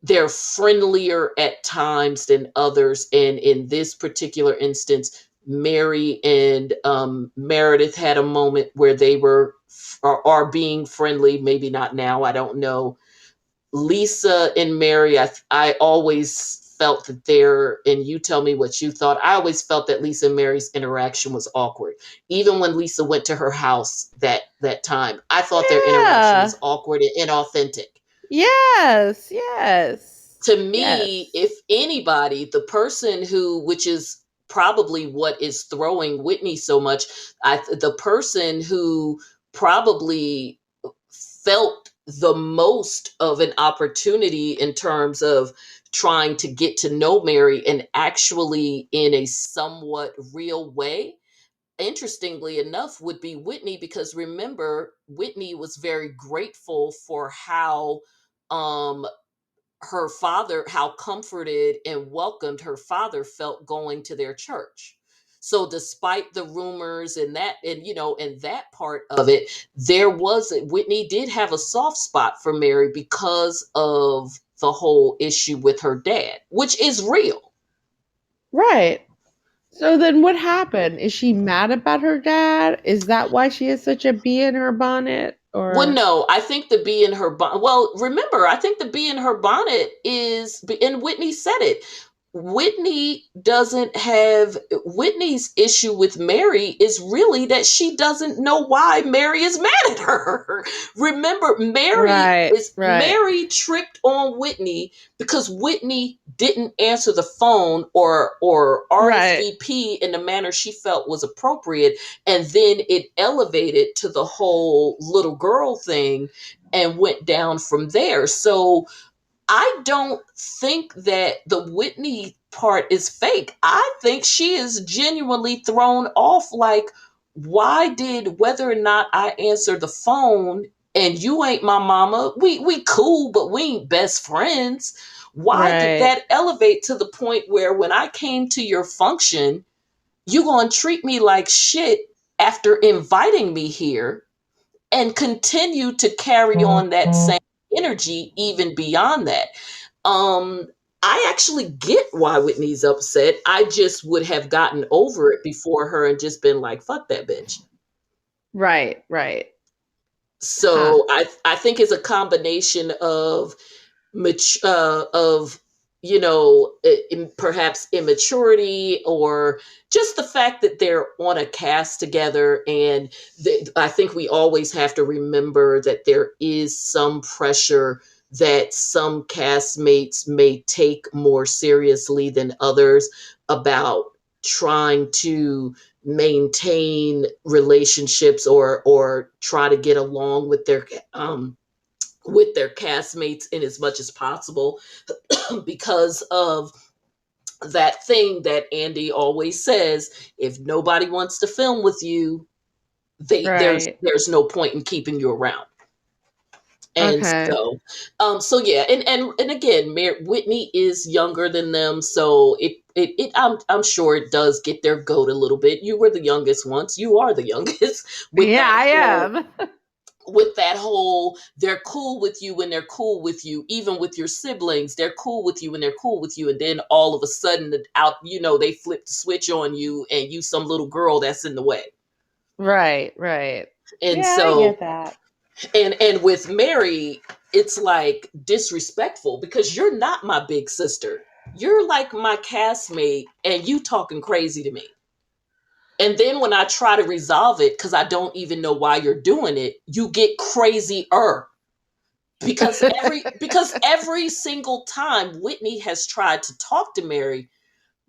they're friendlier at times than others. And in this particular instance, Mary and Meredith had a moment where they are being friendly. Maybe not now, I don't know. Lisa and Mary, I always felt that and you tell me what you thought, I always felt that Lisa and Mary's interaction was awkward. Even when Lisa went to her house that time, I thought their interaction was Yeah. awkward and inauthentic. Yes. Yes. To me, Yes. if anybody, the person who, which is probably what is throwing Whitney so much, the person who probably felt the most of an opportunity in terms of trying to get to know Mary, and actually in a somewhat real way, interestingly enough, would be Whitney, because remember, Whitney was very grateful for how um her father, how comforted and welcomed her father felt going to their church. So despite the rumors and that, and that part of it, Whitney did have a soft spot for Mary because of the whole issue with her dad, which is real. Right. So then what happened? Is she mad about her dad? Is that why she has such a bee in her bonnet? Well, Or no, I think the bee in her bonnet. Well, remember, I think the bee in her bonnet is, and Whitney said it. Whitney's issue with Mary is really that she doesn't know why Mary is mad at her. Remember, right, right, Mary tripped on Whitney because Whitney didn't answer the phone or right, RSVP in the manner she felt was appropriate, and then it elevated to the whole little girl thing and went down from there. So I don't think that the Whitney part is fake. I think she is genuinely thrown off. Like, why did, whether or not I answer the phone and you ain't my mama, we cool, but we ain't best friends. Why did right, that elevate to the point where when I came to your function, you gonna treat me like shit after inviting me here, and continue to carry on that same energy even beyond that? Um, I actually get why Whitney's upset. I just would have gotten over it before her and just been like, fuck that bitch. right, right. Huh. So I think it's a combination of of perhaps immaturity, or just the fact that they're on a cast together. And I think we always have to remember that there is some pressure that some castmates may take more seriously than others about trying to maintain relationships, or try to get along with their castmates in as much as possible, because of that thing that Andy always says: if nobody wants to film with you, Right. there's no point in keeping you around. And Okay. so yeah, and again, Whitney is younger than them, so I'm sure it does get their goat a little bit. You were the youngest once, you are the youngest with Yeah, that I whole am. with that whole, they're cool with you when they're cool with you, even with your siblings, they're cool with you when they're cool with you, and then all of a sudden out, they flip the switch on you and you some little girl that's in the way. Right, right. And Yeah, I get so, that. and with Mary, it's like disrespectful because you're not my big sister. You're like my castmate and you talking crazy to me. And then when I try to resolve it, because I don't even know why you're doing it, you get crazier. Because every single time Whitney has tried to talk to Mary,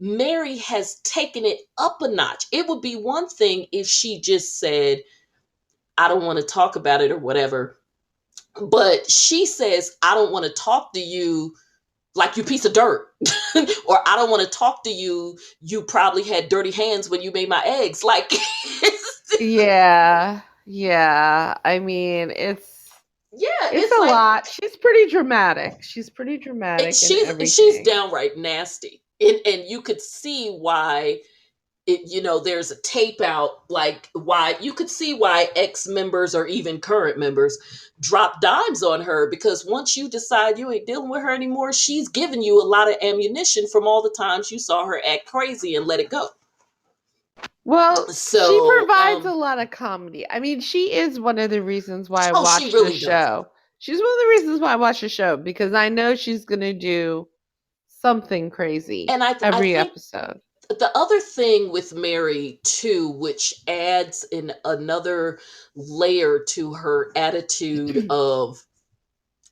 Mary has taken it up a notch. It would be one thing if she just said, I don't want to talk about it or whatever. But she says, I don't want to talk to you like you piece of dirt. Or I don't want to talk to you. You probably had dirty hands when you made my eggs. Like, Yeah, yeah. I mean, yeah, it's it's a like, lot. She's pretty dramatic. She's pretty dramatic in she's everything. downright nasty. And you could see why there's a tape out, like why you could see why ex-members or even current members drop dimes on her, because once you decide you ain't dealing with her anymore, she's giving you a lot of ammunition from all the times you saw her act crazy and let it go. Well, she So, provides a lot of comedy. I mean, she is one of the reasons why I oh, she watched the really does. show. She's one of the reasons why I watched the show because I know she's going to do something crazy And I every think episode. the other thing with Mary too, which adds in another layer to her attitude of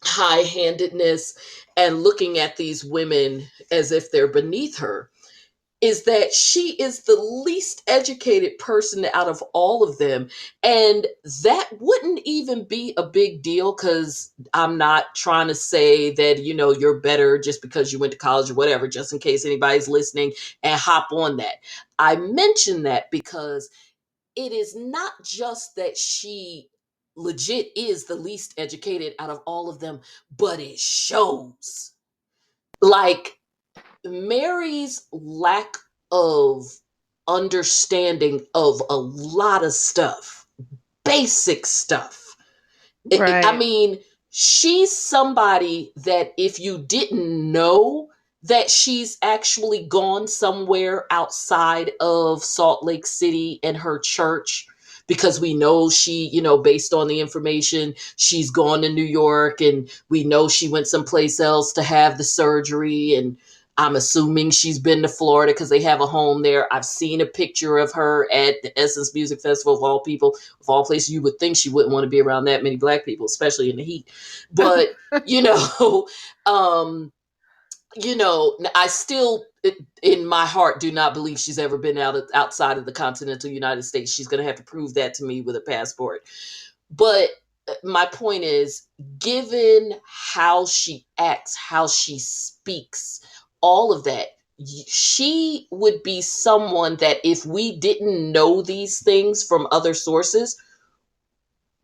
high-handedness and looking at these women as if they're beneath her, is that she is the least educated person out of all of them. And that wouldn't even be a big deal, because I'm not trying to say that, you're better just because you went to college or whatever, just in case anybody's listening and hop on that. I mention that because it is not just that she legit is the least educated out of all of them, but it shows. Like, Mary's lack of understanding of a lot of stuff, basic stuff. I Right. mean, she's somebody that if you didn't know that she's actually gone somewhere outside of Salt Lake City and her church, because we know she, based on the information, she's gone to New York, and we know she went someplace else to have the surgery. And I'm assuming she's been to Florida because they have a home there. I've seen a picture of her at the Essence Music Festival, of all people, of all places. You would think she wouldn't want to be around that many black people, especially in the heat. But, you know, um, I still, in my heart, do not believe she's ever been outside of the continental United States. She's going to have to prove that to me with a passport. But my point is, given how she acts, how she speaks, all of that, she would be someone that if we didn't know these things from other sources,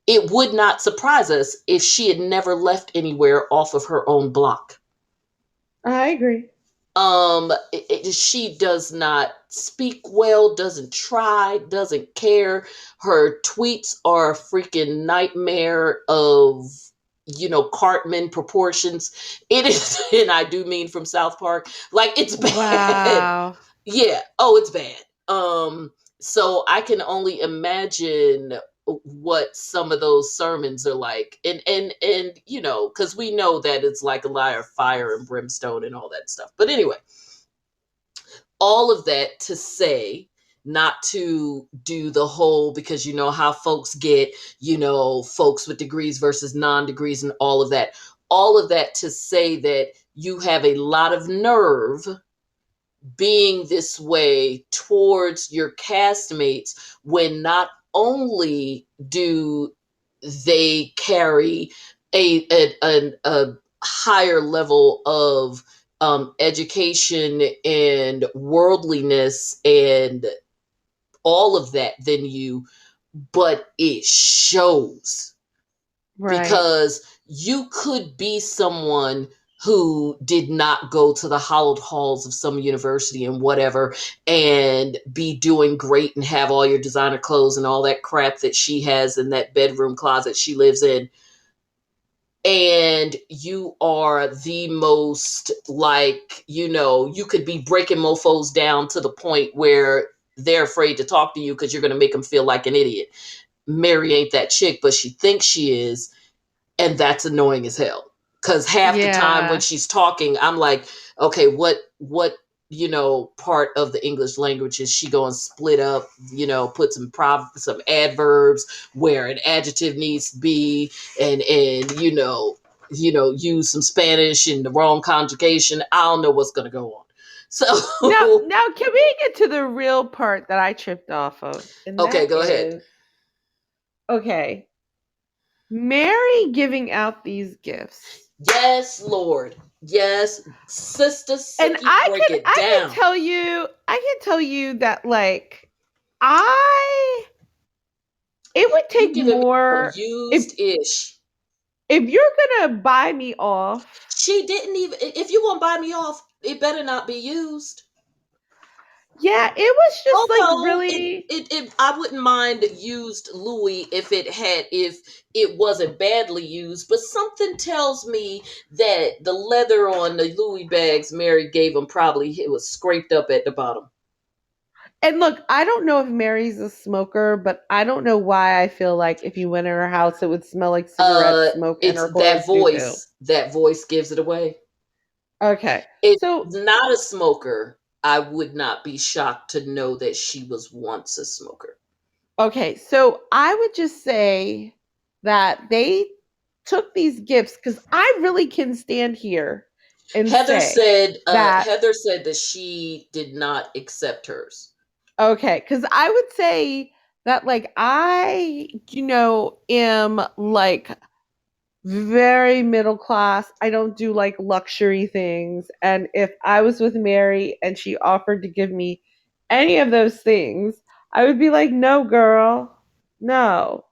it would not surprise us if she had never left anywhere off of her own block. I agree. She does not speak well, doesn't try, doesn't care. Her tweets are a freaking nightmare of, Cartman proportions. It is, and I do mean from South Park. Like, it's bad. Wow. Yeah. Oh, it's bad. So I can only imagine what some of those sermons are like. And because we know that it's like a liar, fire and brimstone and all that stuff. But anyway, all of that to say, not to do the whole, because you know how folks get, folks with degrees versus non-degrees and all of that. All of that to say that you have a lot of nerve being this way towards your castmates, when not only do they carry a higher level of education and worldliness and all of that than you, but it shows, Right. because you could be someone who did not go to the hallowed halls of some university and whatever and be doing great and have all your designer clothes and all that crap that she has in that bedroom closet she lives in, and you are the most, like, you could be breaking mofos down to the point where they're afraid to talk to you because you're going to make them feel like an idiot. Mary ain't that chick, but she thinks she is, and that's annoying as hell. Because half the time when Yeah. she's talking, I'm like, okay, what part of the English language is she going to split up? Put some adverbs where an adjective needs to be, and use some Spanish in the wrong conjugation. I don't know what's going to go on. So Now, can we get to the real part that I tripped off of? And okay, that go ahead. is, okay, Mary giving out these gifts. Yes, Lord. Yes, Sister And Siki, break it down. I can tell you that, like, I it would You take giving me some more if used ish. you're gonna buy me off. She didn't even. If you gonna buy me off, it better not be used. Yeah, it was just like Although really. I wouldn't mind used Louis if it wasn't badly used. But something tells me that the leather on the Louis bags Mary gave him, probably it was scraped up at the bottom. And look, I don't know if Mary's a smoker, but I don't know why I feel like if you went in her house, it would smell like cigarette Uh, smoke and it's her clothes do too. That voice gives it away. Okay, If so not a smoker, I would not be shocked to know that she was once a smoker. so I would just say that they took these gifts because I really can stand here and say that. Heather said that she did not accept hers. Okay, because I would say that, like, I, am like very middle class. I don't do like luxury things. And if I was with Mary and she offered to give me any of those things, I would be like, no, girl, no.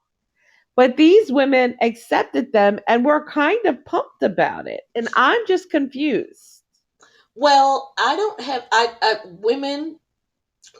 But these women accepted them and were kind of pumped about it. And I'm just confused. Well, I don't have women.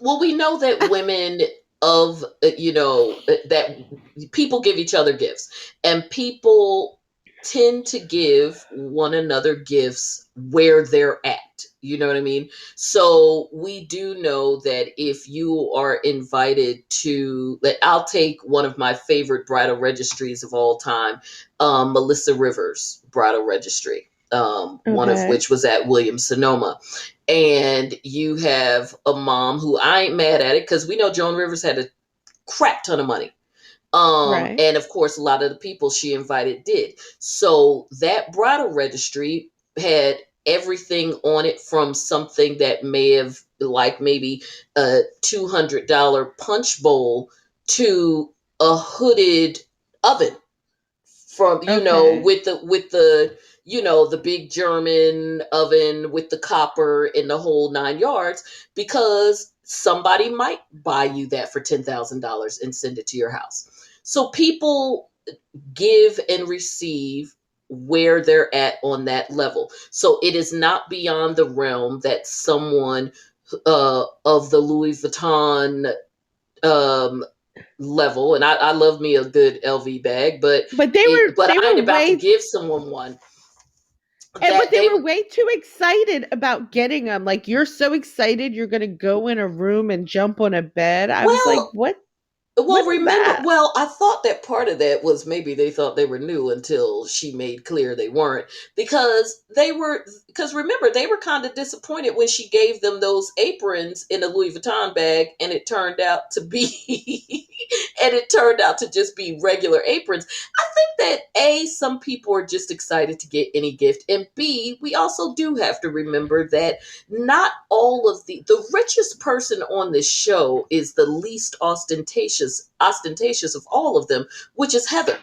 Well, we know that women of that people give each other gifts, and people tend to give one another gifts where they're at. You know what I mean? So we do know that if you are invited to, like, I'll take one of my favorite bridal registries of all time, Melissa Rivers' bridal registry, one of Okay. which was at Williams Sonoma. And you have a mom who, I ain't mad at it because we know Joan Rivers had a crap ton of money. Right. And of course, a lot of the people she invited did. So that bridal registry had everything on it, from something that may have, like, maybe a $200 punch bowl to a hooded oven, from Okay. the big German oven with the copper and the whole 9 yards, because somebody might buy you that for $10,000 and send it to your house. So people give and receive where they're at on that level. So it is not beyond the realm that someone of the Louis Vuitton um, level, and I love me a good LV bag, but But but they I ain't were about to way give someone one but that they they were way too excited about getting them. Like, you're so excited you're going to go in a room and jump on a bed. I was like, well. what Well, is remember, that? well, I thought that part of that was maybe they thought they were new until she made clear they weren't, because remember, they were kind of disappointed when she gave them those aprons in a Louis Vuitton bag, and it turned out to be and it turned out to just be regular aprons. I think that A, some people are just excited to get any gift, and B, we also do have to remember that not all of the richest person on this show is the least ostentatious of all of them, which is Heather.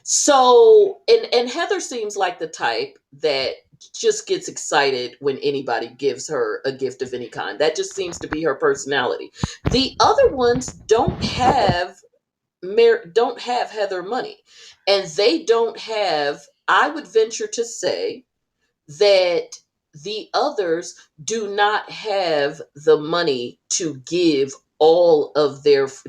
So, and Heather seems like the type that just gets excited when anybody gives her a gift of any kind. That just seems to be her personality. The other ones don't have Heather money, and they don't have, I would venture to say, that the others do not have the money to give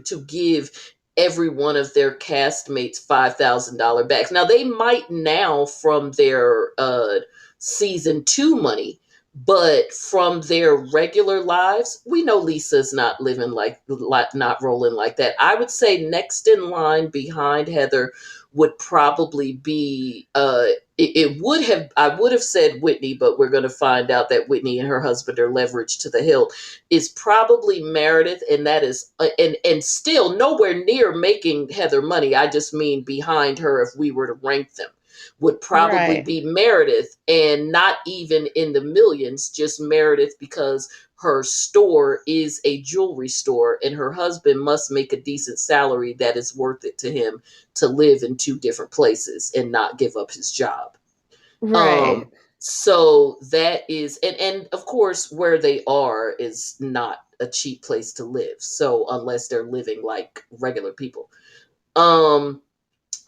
to give every one of their castmates $5,000 backs. Now they might now from their season 2 money, but from their regular lives, we know Lisa's not living not rolling like that. I would say next in line behind Heather would probably be it would have I would have said Whitney, but we're going to find out that Whitney and her husband are leveraged to the hilt. Is probably Meredith, and that is and still nowhere near making Heather money. I just mean behind her, if we were to rank them, would probably Right. be Meredith, and not even in the millions, just Meredith, because her store is a jewelry store and her husband must make a decent salary that is worth it to him to live in two different places and not give up his job. Right. Um, so that is, and of course, where they are is not a cheap place to live. So unless they're living like regular people. Um,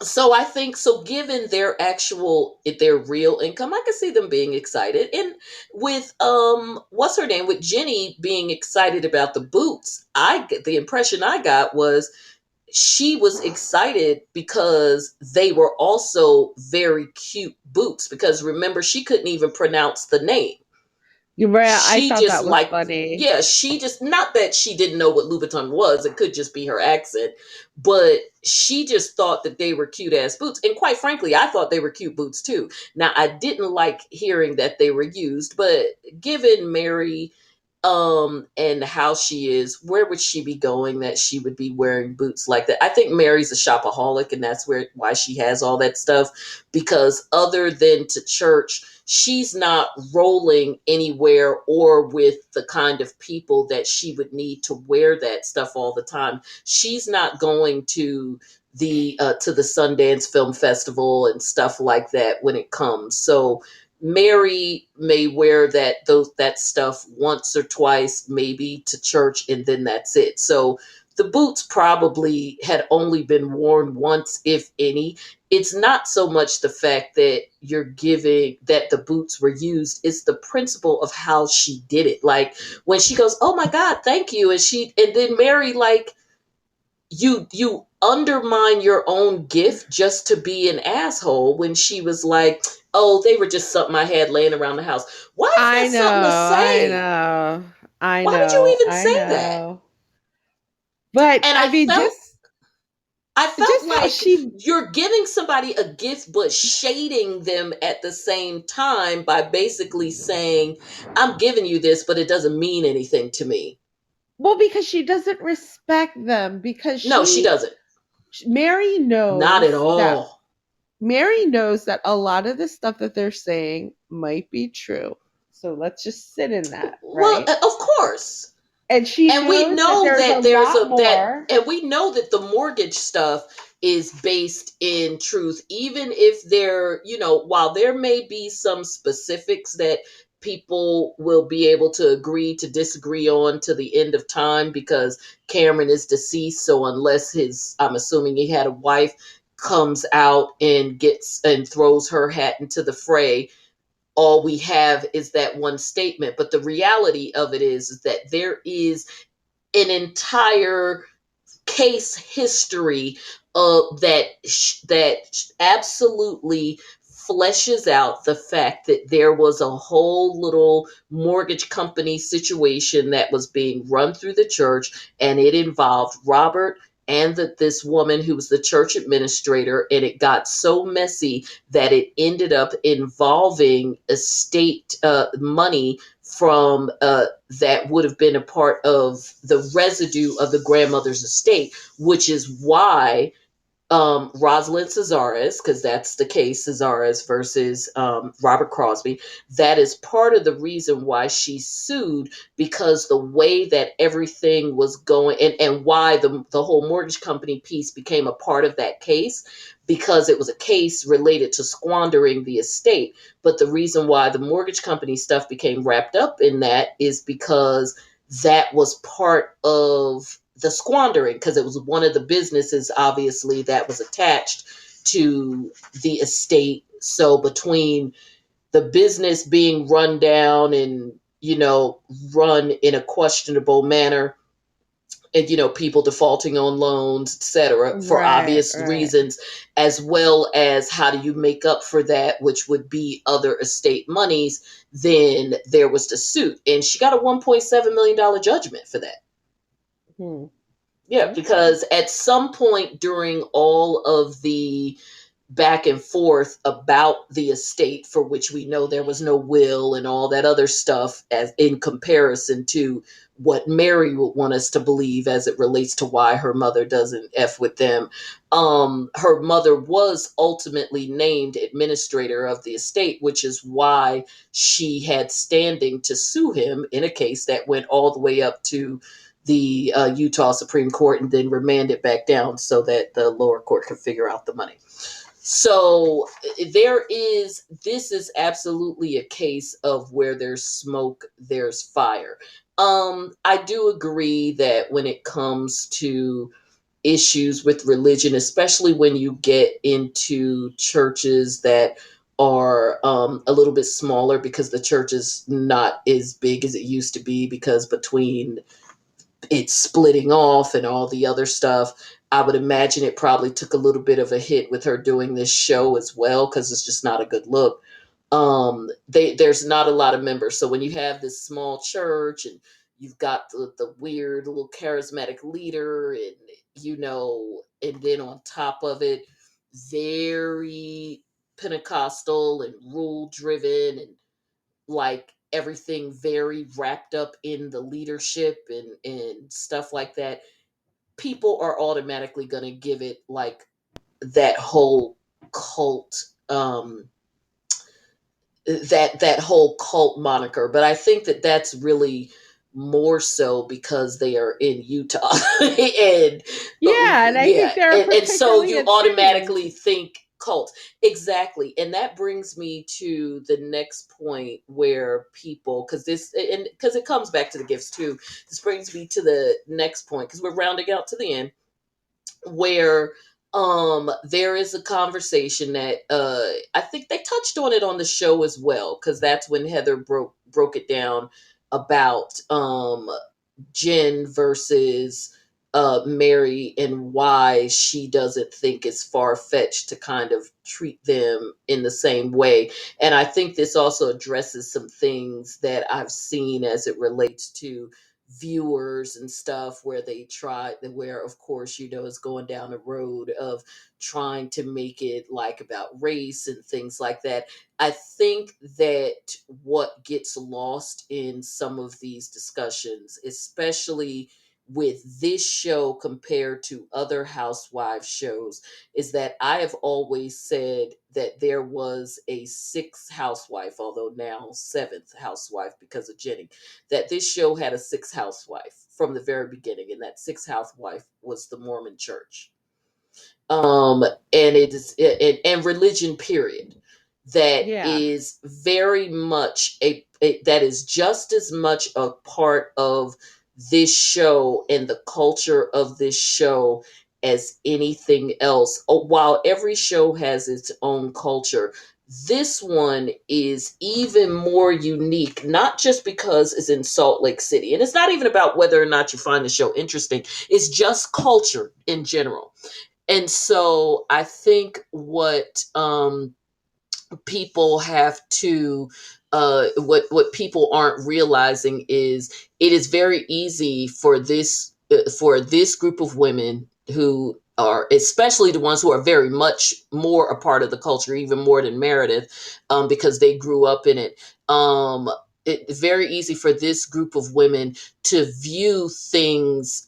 so I think so given their real income, I can see them being excited. And with what's her name? With Jenny being excited about the boots, the impression I got was she was excited because they were also very cute boots, because remember she couldn't even pronounce the name. You're right. I She thought just that was liked, funny. yeah, she just, not that she didn't know what Louboutin was, it could just be her accent, but she just thought that they were cute ass boots. And quite frankly, I thought they were cute boots too. Now I didn't like hearing that they were used, but given Mary and how she is, where would she be going that she would be wearing boots like that? I think Mary's a shopaholic, and that's why she has all that stuff, because other than to church, she's not rolling anywhere or with the kind of people that she would need to wear that stuff all the time. She's not going to the Sundance Film Festival and stuff like that when it comes. So Mary may wear that stuff once or twice, maybe to church, and then that's it. So the boots probably had only been worn once, if any. It's not so much the fact that you're giving that the boots were used, it's the principle of how she did it. Like when she goes, "Oh my God, thank you," and then Mary, like, you undermine your own gift just to be an asshole, when she was like, "Oh, they were just something I had laying around the house." Why is I that know. something to I say? know. I Why would you know. even I say that? know. But And I mean, I felt just how like she you're giving somebody a gift but shading them at the same time by basically saying, "I'm giving you this, but it doesn't mean anything to me." well, because she doesn't respect them, because No, she doesn't. Mary Not at knows that all. a lot of the stuff that they're saying might be true. So let's just sit in that, Well, right? of course. And she And we knows that know there's a that there's lot a that more. and we know that the mortgage stuff is based in truth, even if there, while there may be some specifics that people will be able to agree to disagree on to the end of time, because Cameron is deceased. So unless I'm assuming he had a wife, comes out and gets and throws her hat into the fray, all we have is that one statement. But the reality of it is that there is an entire case history that absolutely fleshes out the fact that there was a whole little mortgage company situation that was being run through the church, and it involved Robert and this woman who was the church administrator, and it got so messy that it ended up involving estate money from that would have been a part of the residue of the grandmother's estate, which is why Rosalind Cesares, because that's the case, Cesares versus Robert Crosby. That is part of the reason why she sued, because the way that everything was going, and why the whole mortgage company piece became a part of that case, because it was a case related to squandering the estate. But the reason why the mortgage company stuff became wrapped up in that is because that was part of the squandering, because it was one of the businesses obviously that was attached to the estate. So between the business being run down and, run in a questionable manner, and people defaulting on loans, etc., for Right, obvious right. reasons, as well as how do you make up for that, which would be other estate monies. Then there was the suit, and she got a $1.7 million judgment for that. Hmm. Yeah, Okay. because at some point during all of the back and forth about the estate, for which we know there was no will and all that other stuff, as in comparison to what Mary would want us to believe as it relates to why her mother doesn't F with them. Her mother was ultimately named administrator of the estate, which is why she had standing to sue him in a case that went all the way up to the Utah Supreme Court and then remanded back down so that the lower court could figure out the money. So this is absolutely a case of where there's smoke, there's fire. I do agree that when it comes to issues with religion, especially when you get into churches that are a little bit smaller, because the church is not as big as it used to be, because between it splitting off and all the other stuff, I would imagine it probably took a little bit of a hit with her doing this show as well, because it's just not a good look. There's not a lot of members, so when you have this small church and you've got the weird little charismatic leader, and and then on top of it, very Pentecostal and rule driven, and like everything very wrapped up in the leadership and stuff like that, people are automatically going to give it like that whole cult, that whole cult moniker. But I think that that's really more so because they are in Utah. And Yeah, and I yeah, think they're and so particularly you attuned. automatically think cult. Exactly. And that brings me to the next point, where people, because this, and because it comes back to the gifts too, this brings me to the next point, because we're rounding out to the end, where there is a conversation that I think they touched on it on the show as well, because that's when Heather broke it down about Jen versus Mary, and why she doesn't think it's far fetched to kind of treat them in the same way. And I think this also addresses some things that I've seen as it relates to viewers and stuff, where they try, where of course, is going down the road of trying to make it like about race and things like that. I think that what gets lost in some of these discussions, especially with this show compared to other housewives shows, is that I have always said that there was a sixth housewife, although now seventh housewife because of Jenny, that this show had a sixth housewife from the very beginning, and that sixth housewife was the Mormon church. And it is and religion, period, that Yeah, is very much a that is just as much a part of this show and the culture of this show as anything else. While every show has its own culture, this one is even more unique, not just because it's in Salt Lake City, and it's not even about whether or not you find the show interesting, it's just culture in general. And so I think what people have to what people aren't realizing is, it is very easy for this group of women, who are especially the ones who are very much more a part of the culture, even more than Meredith, because they grew up in it. It's very easy for this group of women to view things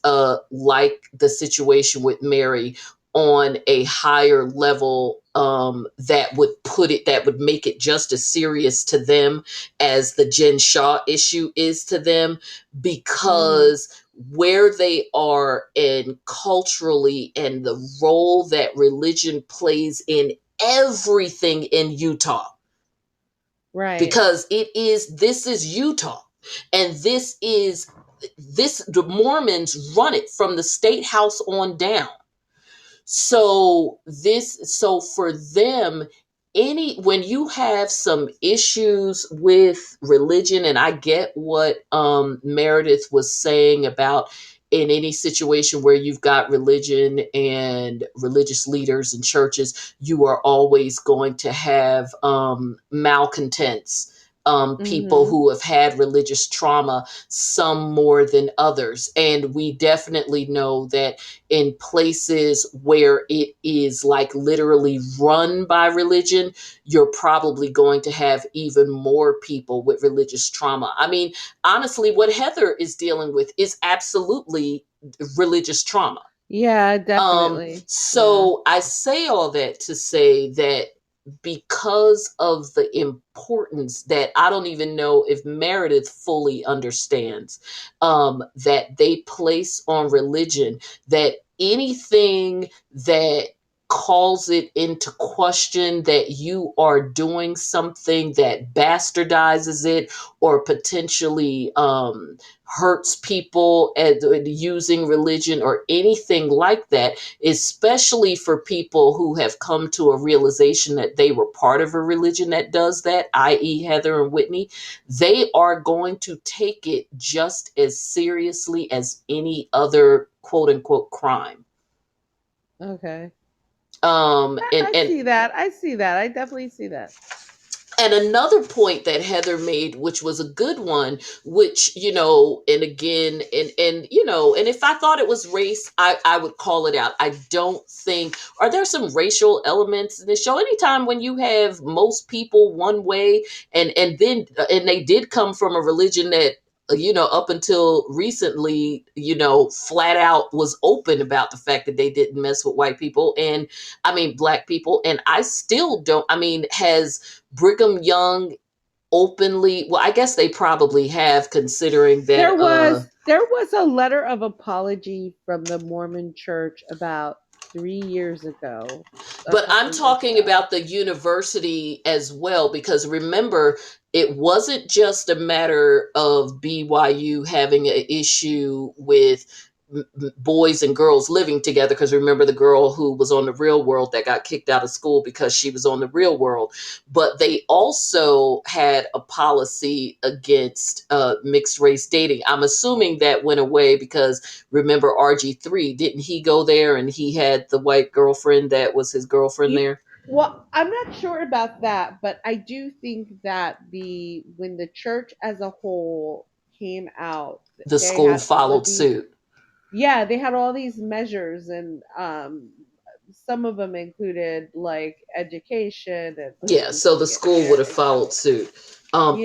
like the situation with Mary on a higher level, that would make it just as serious to them as the Jen Shaw issue is to them, mm, because where they are, and culturally, and the role that religion plays in everything in Utah, right, because this is Utah, and the Mormons run it from the state house on down. So for them, when you have some issues with religion, and I get what Meredith was saying about in any situation where you've got religion and religious leaders and churches, you are always going to have malcontents, people Mm-hmm. who have had religious trauma, some more than others. And we definitely know that in places where it is like literally run by religion, you're probably going to have even more people with religious trauma. I mean, honestly, what Heather is dealing with is absolutely religious trauma. Yeah, definitely. Yeah. So I say all that to say that because of the importance that I don't even know if Meredith fully understands, that they place on religion, that anything that calls it into question, that you are doing something that bastardizes it or potentially hurts people using religion or anything like that, especially for people who have come to a realization that they were part of a religion that does that, i.e., Heather and Whitney, they are going to take it just as seriously as any other quote unquote crime. Okay. Um, and, I and see that. I see that. I definitely see that. and another point that Heather made, which was a good one, which, and again, and if I thought it was race, I would call it out. I don't think, are there some racial elements in the show? Anytime when you have most people one way, and they did come from a religion that, up until recently, flat out was open about the fact that they didn't mess with white people, and I mean, black people. And I still don't, I mean, has Brigham Young openly, well, I guess they probably have, considering that There was a letter of apology from the Mormon Church about 3 years ago, a but I'm couple years talking ago. about the university as well, because remember, it wasn't just a matter of BYU having an issue with boys and girls living together, because remember the girl who was on the Real World that got kicked out of school because she was on the Real World, but they also had a policy against mixed race dating. I'm assuming that went away because remember RG3, didn't he go there and he had the white girlfriend that was his girlfriend You, there? well, I'm not sure about that, but I do think that the when the church as a whole came out, The they school had all of followed these. suit. Yeah, they had all these measures, and some of them included like education and Yeah, people so couldn't the get school would have married. followed So suit. yeah,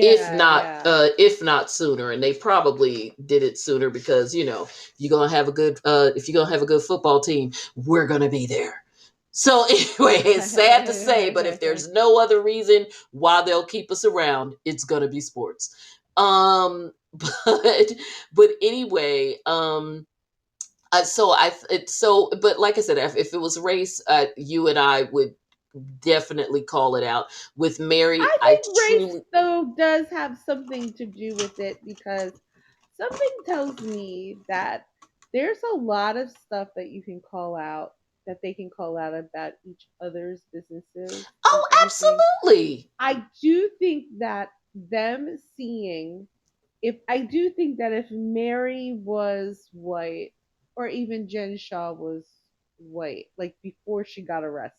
yeah. If not sooner, and they probably did it sooner because you're gonna have a good if you're gonna have a good football team, we're gonna be there. So anyway, it's sad to say, but if there's no other reason why they'll keep us around, it's gonna be sports. But anyway, but like I said, if it was race, you and I would definitely call it out. With Mary, I I think race truly, though does have something to do with it because something tells me that there's a lot of stuff that you can call out that they can call out about each other's businesses and oh, everything. absolutely. I do think that them seeing if I do think that if Mary was white or even Jen Shaw was white, like before she got arrested.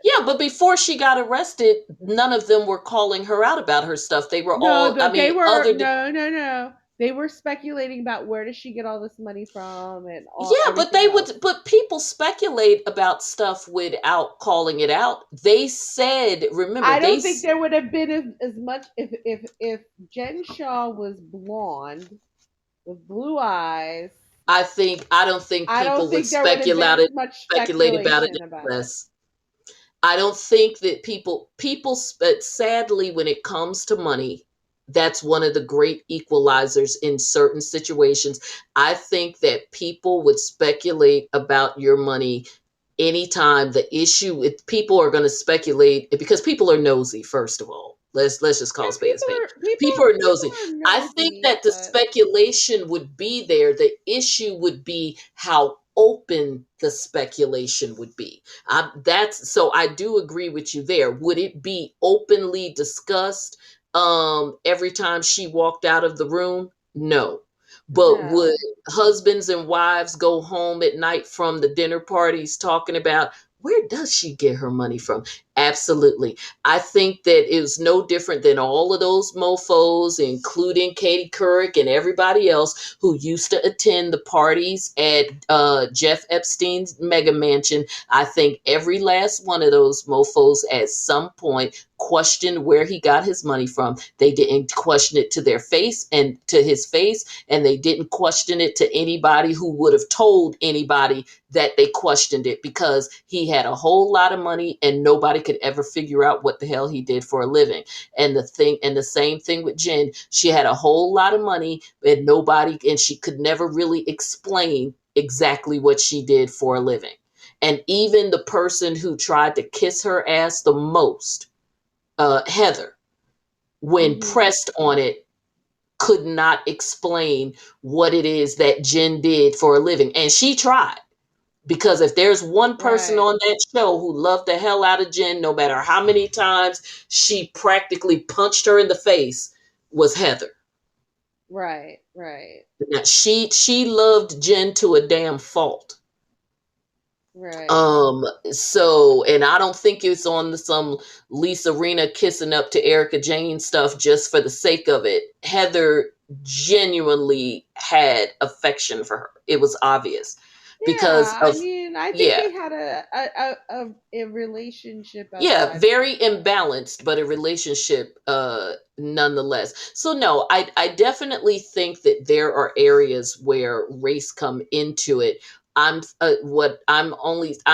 Yeah, but before she got arrested, none of them were calling her out about her stuff. They were No, all, I they mean, were no. They were speculating about where does she get all this money from and all yeah, but everything else. but people speculate about stuff without calling it out. They said, remember, I don't think there would have been as much if Jen Shaw was blonde with blue eyes. I don't think I don't people would think there would have been as much speculate about it speculation about it. less. I don't think that sadly, when it comes to money, that's one of the great equalizers in certain situations. I think that people would speculate about your money anytime. The issue with people are going to speculate because people are nosy, first of all. Let's just call Yeah, spade a spade. People are people nosy. are I think nosy, that the but speculation would be there. The issue would be how open the speculation would be. That's so I do agree with you there. Would it be openly discussed every time she walked out of the room? No. But would No. husbands and wives go home at night from the dinner parties talking about where does she get her money from? Absolutely. I think that it was no different than all of those mofos, including Katie Couric and everybody else who used to attend the parties at Jeff Epstein's mega mansion. I think every last one of those mofos at some point questioned where he got his money from. They didn't question it to their face and to his face, and they didn't question it to anybody who would have told anybody that they questioned it, because he had a whole lot of money and nobody could ever figure out what the hell he did for a living. And the same thing with Jen. She had a whole lot of money and she could never really explain exactly what she did for a living. And even the person who tried to kiss her ass the most, Heather, when Mhm. pressed on it, could not explain what it is that Jen did for a living. And she tried. Because if there's one person Right. on that show who loved the hell out of Jen, no matter how many times she practically punched her in the face, was Heather. Right. Right. Now, she loved Jen to a damn fault. Right. So, and I don't think it's on some Lisa Rinna kissing up to Erica Jane stuff just for the sake of it. Heather genuinely had affection for her. It was obvious because Yeah, I of, mean, I think yeah, they had a relationship yeah, outside of the very show. imbalanced, but a relationship nonetheless. So no, I definitely think that there are areas where race come into it. I'm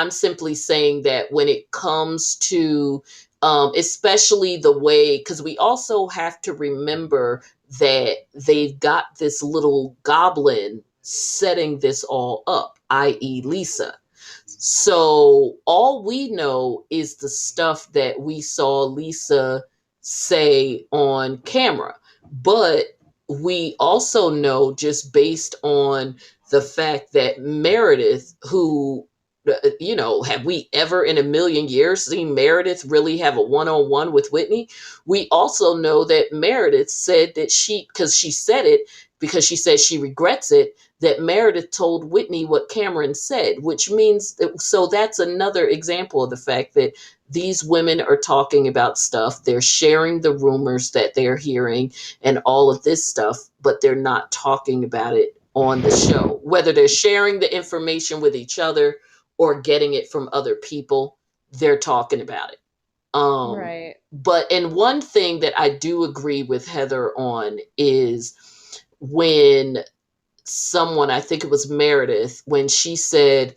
simply saying that when it comes to especially the way, because we also have to remember that they've got this little goblin setting this all up, i.e. Lisa. So all we know is the stuff that we saw Lisa say on camera. But we also know, just based on the fact that Meredith, who, have we ever in a million years seen Meredith really have a one on one with Whitney? We also know that Meredith said that because she said it, because she said she regrets it, that Meredith told Whitney what Cameron said, which means so that's another example of the fact that these women are talking about stuff. They're sharing the rumors that they're hearing and all of this stuff, but they're not talking about it on the show. Whether they're sharing the information with each other or getting it from other people, they're talking about it. Right. And one thing that I do agree with Heather on is when someone, I think it was Meredith, when she said,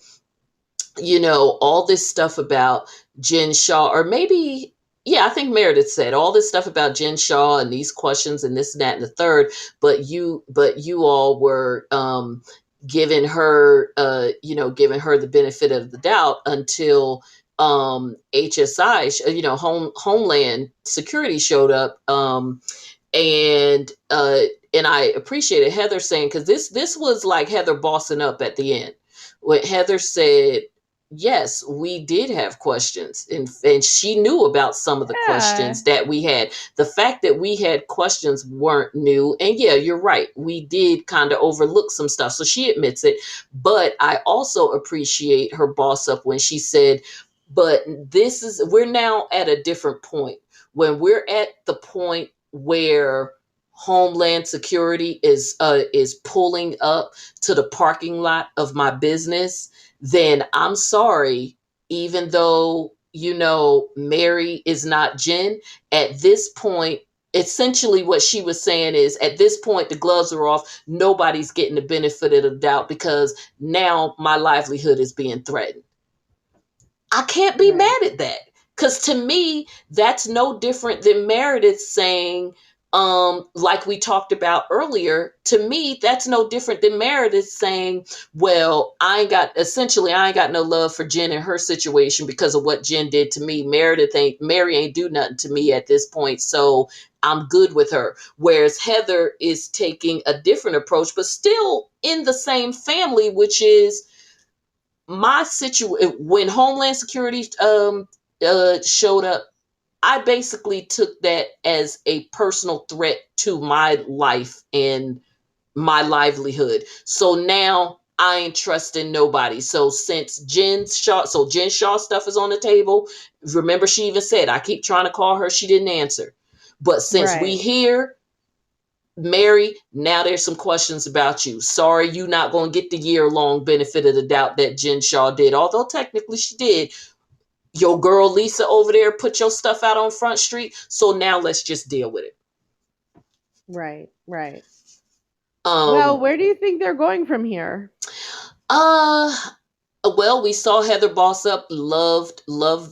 all this stuff about Jen Shaw, or maybe, yeah, I think Meredith said all this stuff about Jen Shaw and these questions and this and that and the third, but you all were giving her the benefit of the doubt until HSI, Homeland Security showed up, and I appreciated Heather saying, because this was like Heather bossing up at the end when Heather said, yes, we did have questions, and she knew about some of the Yeah. questions that we had. The fact that we had questions weren't new, and yeah, you're right, we did kind of overlook some stuff, so she admits it. But I also appreciate her boss up when she said, but we're now at a different point. When we're at the point where Homeland Security is pulling up to the parking lot of my business, then I'm sorry, even though Mary is not Jen, at this point, essentially what she was saying is, at this point the gloves are off, nobody's getting the benefit of the doubt, because now my livelihood is being threatened. I can't be Right. mad at that. Because to me, that's no different than Meredith saying, like we talked about earlier, to me, that's no different than Meredith saying, well, I ain't got no love for Jen and her situation because of what Jen did to me. Mary ain't do nothing to me at this point. So I'm good with her. Whereas Heather is taking a different approach, but still in the same family, which is, my situation when Homeland Security showed up, I basically took that as a personal threat to my life and my livelihood. So now I ain't trusting nobody. So since Jen Shaw stuff is on the table, remember she even said, I keep trying to call her, she didn't answer. But since we Right. here, Mary, now there's some questions about you. Sorry, you not going to get the year-long benefit of the doubt that Jen Shaw did, although technically she did. Your girl Lisa over there put your stuff out on Front Street, so now let's just deal with it. Right. Right. Well, Um, where do you think they're going from here? uh, well, we saw Heather boss up. Loved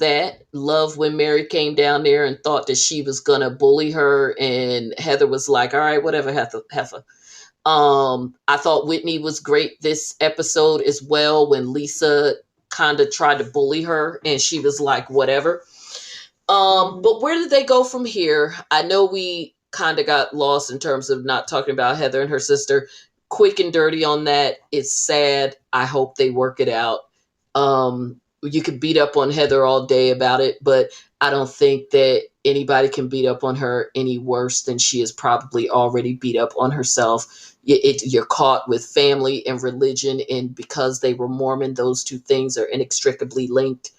that. Loved when Mary came down there and thought that she was gonna bully her, and Heather was like, "All right, whatever, Heifer." I thought Whitney was great this episode as well when Lisa kind of tried to bully her, and she was like, "Whatever." Hmm. But where did they go from here? I know we kind of got lost in terms of not talking about Heather and her sister. Quick and dirty on that. It's sad. I hope they work it out. You could beat up on Heather all day about it, but I don't think that anybody can beat up on her any worse than she is probably already beat up on herself. You're caught with family and religion, and because they were Mormon, those two things are inextricably linked,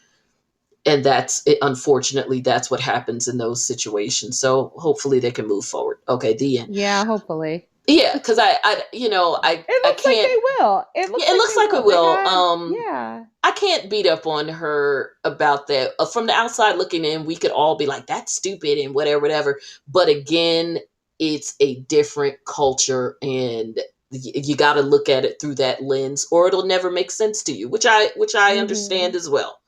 and that's it, unfortunately that's what happens in those situations. So hopefully they can move forward. Okay, the end. Yeah, hopefully. Yeah, because I you know It I looks like can't. they will. It looks Yeah, it like looks they like we will. They will. had, yeah. I can't beat up on her about that. From the outside looking in, we could all be like, that's stupid and whatever, whatever. But again, it's a different culture, and you got to look at it through that lens, or it'll never make sense to you, which I Hmm. understand as well.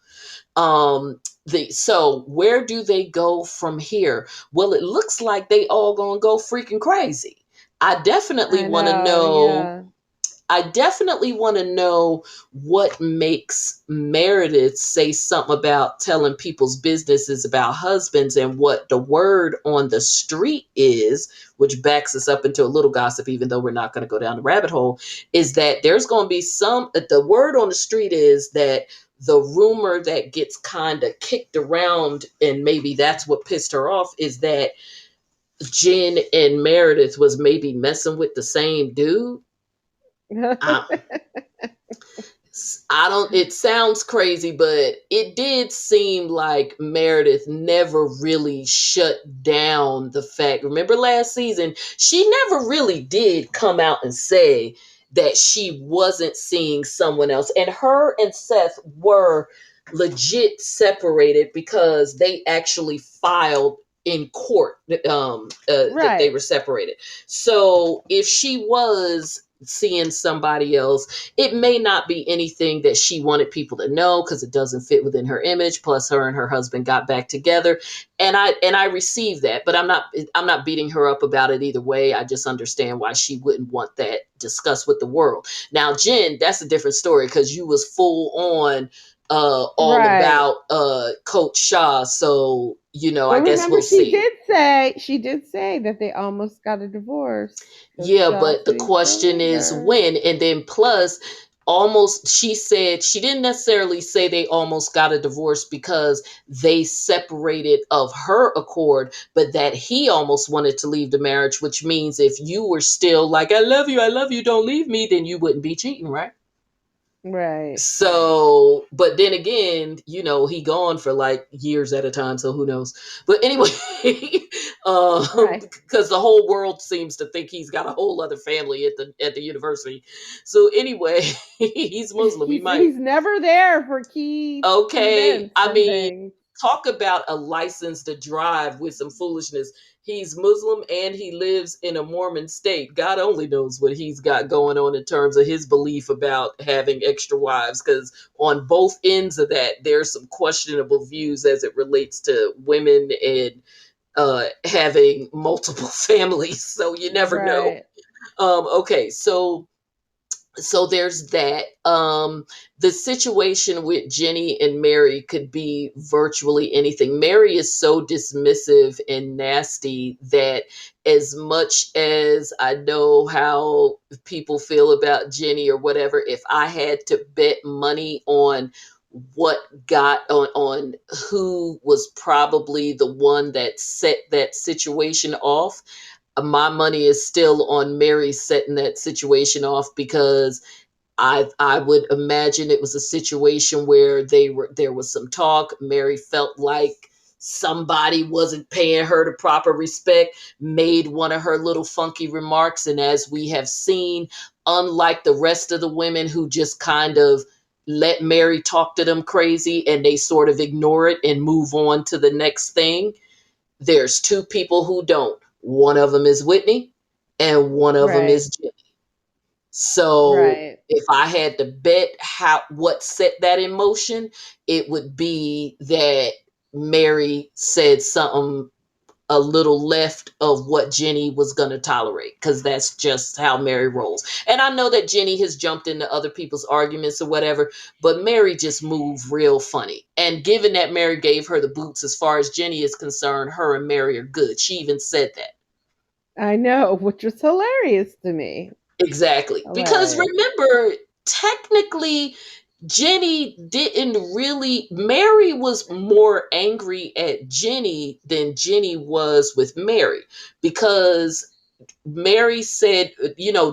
So where do they go from here? Well, it looks like they all gonna go freaking crazy. I definitely I want to know. know. Yeah. I definitely want to know what makes Meredith say something about telling people's businesses about husbands, and what the word on the street is, which backs us up into a little gossip, even though we're not going to go down the rabbit hole, is that there's going to be the word on the street is that the rumor that gets kind of kicked around, and maybe that's what pissed her off, is that Jen and Meredith was maybe messing with the same dude. I, I don't, it sounds crazy, but it did seem like Meredith never really shut down the fact. Remember last season, she never really did come out and say that she wasn't seeing someone else. And her and Seth were legit separated because they actually filed in court that they Right. were separated. So if she was seeing somebody else, it may not be anything that she wanted people to know because it doesn't fit within her image. Plus, her and her husband got back together, and I received that. But I'm not beating her up about it either way. I just understand why she wouldn't want that discussed with the world. Now, Jen, that's a different story because you was full on all Right. about Coach Shaw. So I But guess remember, we'll see. she did say that they almost got a divorce. Coach Yeah, Shaw but the sitting for a question is leader. when. And then plus, almost, she said she didn't necessarily say they almost got a divorce because they separated of her accord, but that he almost wanted to leave the marriage, which means if you were still like, I love you, don't leave me, then you wouldn't be cheating, right? Right. Right. So, but then again, he gone for like years at a time, so who knows? But anyway, Right. because the whole world seems to think he's got a whole other family at the university. So anyway, he's Muslim. He might. He's never there for key Okay, events I and mean, things. talk about a license to drive with some foolishness. He's Muslim and he lives in a Mormon state. God only knows what he's got going on in terms of his belief about having extra wives, because on both ends of that, there's some questionable views as it relates to women and having multiple families. So you never know. Right. Okay, so So there's that. The situation with Jenny and Mary could be virtually anything. Mary is so dismissive and nasty that, as much as I know how people feel about Jenny or whatever, if I had to bet money on what got on who was probably the one that set that situation off, my money is still on Mary setting that situation off, because I would imagine it was a situation where there was some talk. Mary felt like somebody wasn't paying her the proper respect, made one of her little funky remarks, and as we have seen, unlike the rest of the women who just kind of let Mary talk to them crazy and they sort of ignore it and move on to the next thing, there's two people who don't. One of them is Whitney, and one of them Right. is Jenny. So Right. if I had to bet how what set that in motion, it would be that Mary said something a little left of what Jenny was going to tolerate, because that's just how Mary rolls. And I know that Jenny has jumped into other people's arguments or whatever, but Mary just moved real funny. And given that Mary gave her the boots, as far as Jenny is concerned, her and Mary are good. She even said that. I know, which was hilarious to me. Exactly. Because Hilarious. remember, technically, Jenny didn't really, Mary was more angry at Jenny than Jenny was with Mary, because Mary said,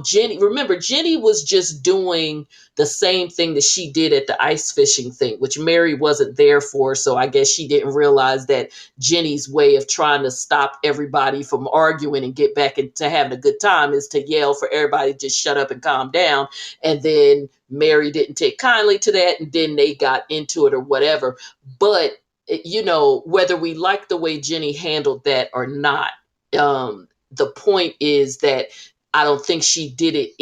Jenny, remember, Jenny was just doing the same thing that she did at the ice fishing thing, which Mary wasn't there for. So I guess she didn't realize that Jenny's way of trying to stop everybody from arguing and get back into having a good time is to yell for everybody to just shut up and calm down. And then Mary didn't take kindly to that. And then they got into it or whatever. But, whether we like the way Jenny handled that or not, the point is that I don't think she did it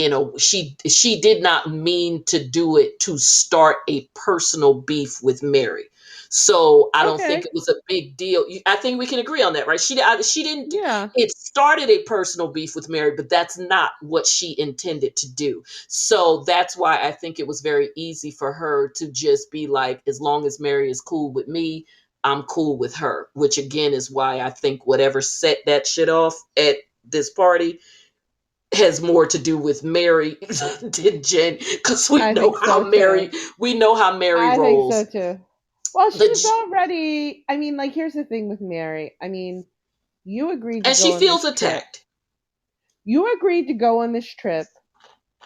she did not mean to do it to start a personal beef with Mary. So I don't think Okay. it was a big deal. I think we can agree on that, right? She didn't. Yeah. It started a personal beef with Mary, but that's not what she intended to do. So that's why I think it was very easy for her to just be like, as long as Mary is cool with me, I'm cool with her, which again is why I think whatever set that shit off at this party has more to do with Mary than Jen, because I think so too. we know how Mary I think so rolls. too. Well, she The was already, I mean, like, here's the thing with Mary. I mean, you agreed to and go she on feels this trip. attacked. You agreed to go on this trip.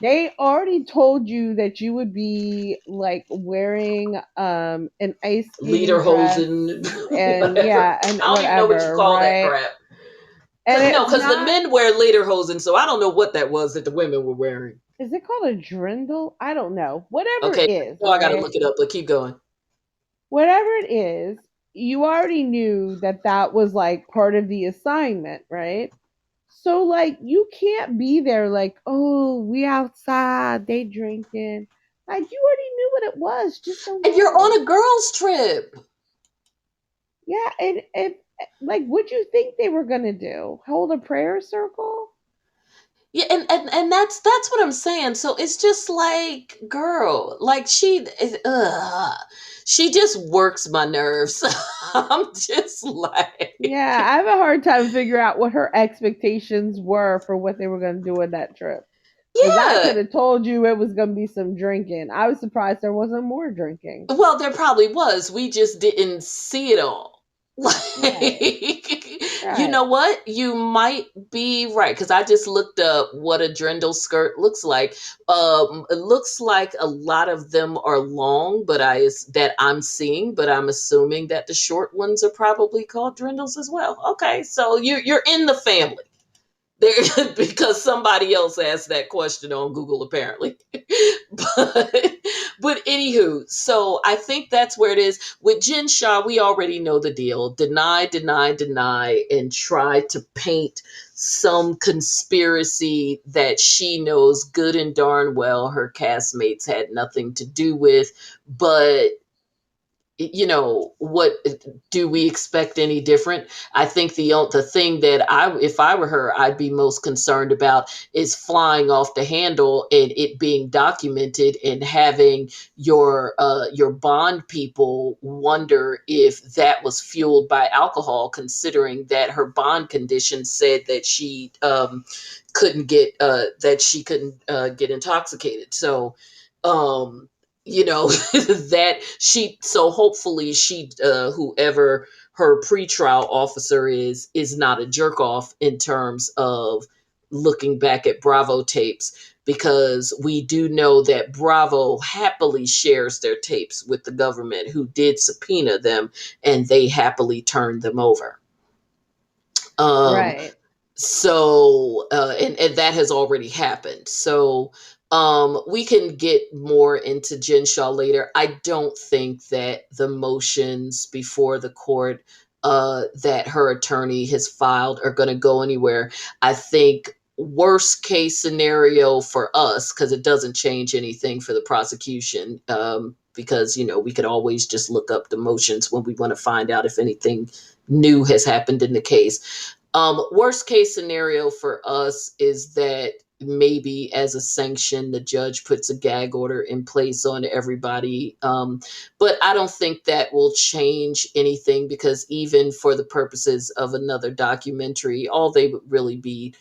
They already told you that you would be like wearing an ice skating dress Lederhosen, and whatever. yeah, and I don't even know what you whatever, call that right? crap. And No, it's because the not, men wear lederhosen, so I don't know what that was that the women were wearing. is it called a drindle? I don't know. Whatever Okay, it is, no, I got to right? look it up, but keep going. Whatever it is, you already knew that that was like part of the assignment, right? So like you can't be there like, oh, we outside, they drinking. Like you already knew what it was. Just don't And you're go. on a girls' trip. Yeah, and like what'd you think they were gonna do? Hold a prayer circle? Yeah, and that's what I'm saying. So it's just like, girl, like she just works my nerves. I'm just like, Yeah, I have a hard time figuring out what her expectations were for what they were gonna do in that trip. Because I yeah. could have told you it was gonna be some drinking. I was surprised there wasn't more drinking. Well, there probably was. We just didn't see it all. Right. Like, you know Right. what? You might be right, because I just looked up what a drindle skirt looks like. It looks like a lot of them are long, but that I'm seeing, but I'm assuming that the short ones are probably called drindles as well. Okay, so you're in the family there, because somebody else asked that question on Google apparently. but anywho, so I think that's where it is with Jen Shah. We already know the deal: deny, deny, deny, and try to paint some conspiracy that she knows good and darn well her castmates had nothing to do with. But what do we expect any different? I think the thing that if I were her, I'd be most concerned about is flying off the handle and it being documented, and having your bond people wonder if that was fueled by alcohol, considering that her bond condition said that she couldn't get intoxicated. So um that she so hopefully she whoever her pretrial officer is not a jerk off in terms of looking back at Bravo tapes, because we do know that Bravo happily shares their tapes with the government, who did subpoena them, and they happily turned them over. um Right. and that has already happened. So we can get more into Jen Shaw later. I don't think that the motions before the court that her attorney has filed are going to go anywhere. I think worst case scenario for us, because it doesn't change anything for the prosecution, because we could always just look up the motions when we want to find out if anything new has happened in the case. Worst case scenario for us is that maybe as a sanction, the judge puts a gag order in place on everybody. But I don't think that will change anything, because even for the purposes of another documentary, all they would really be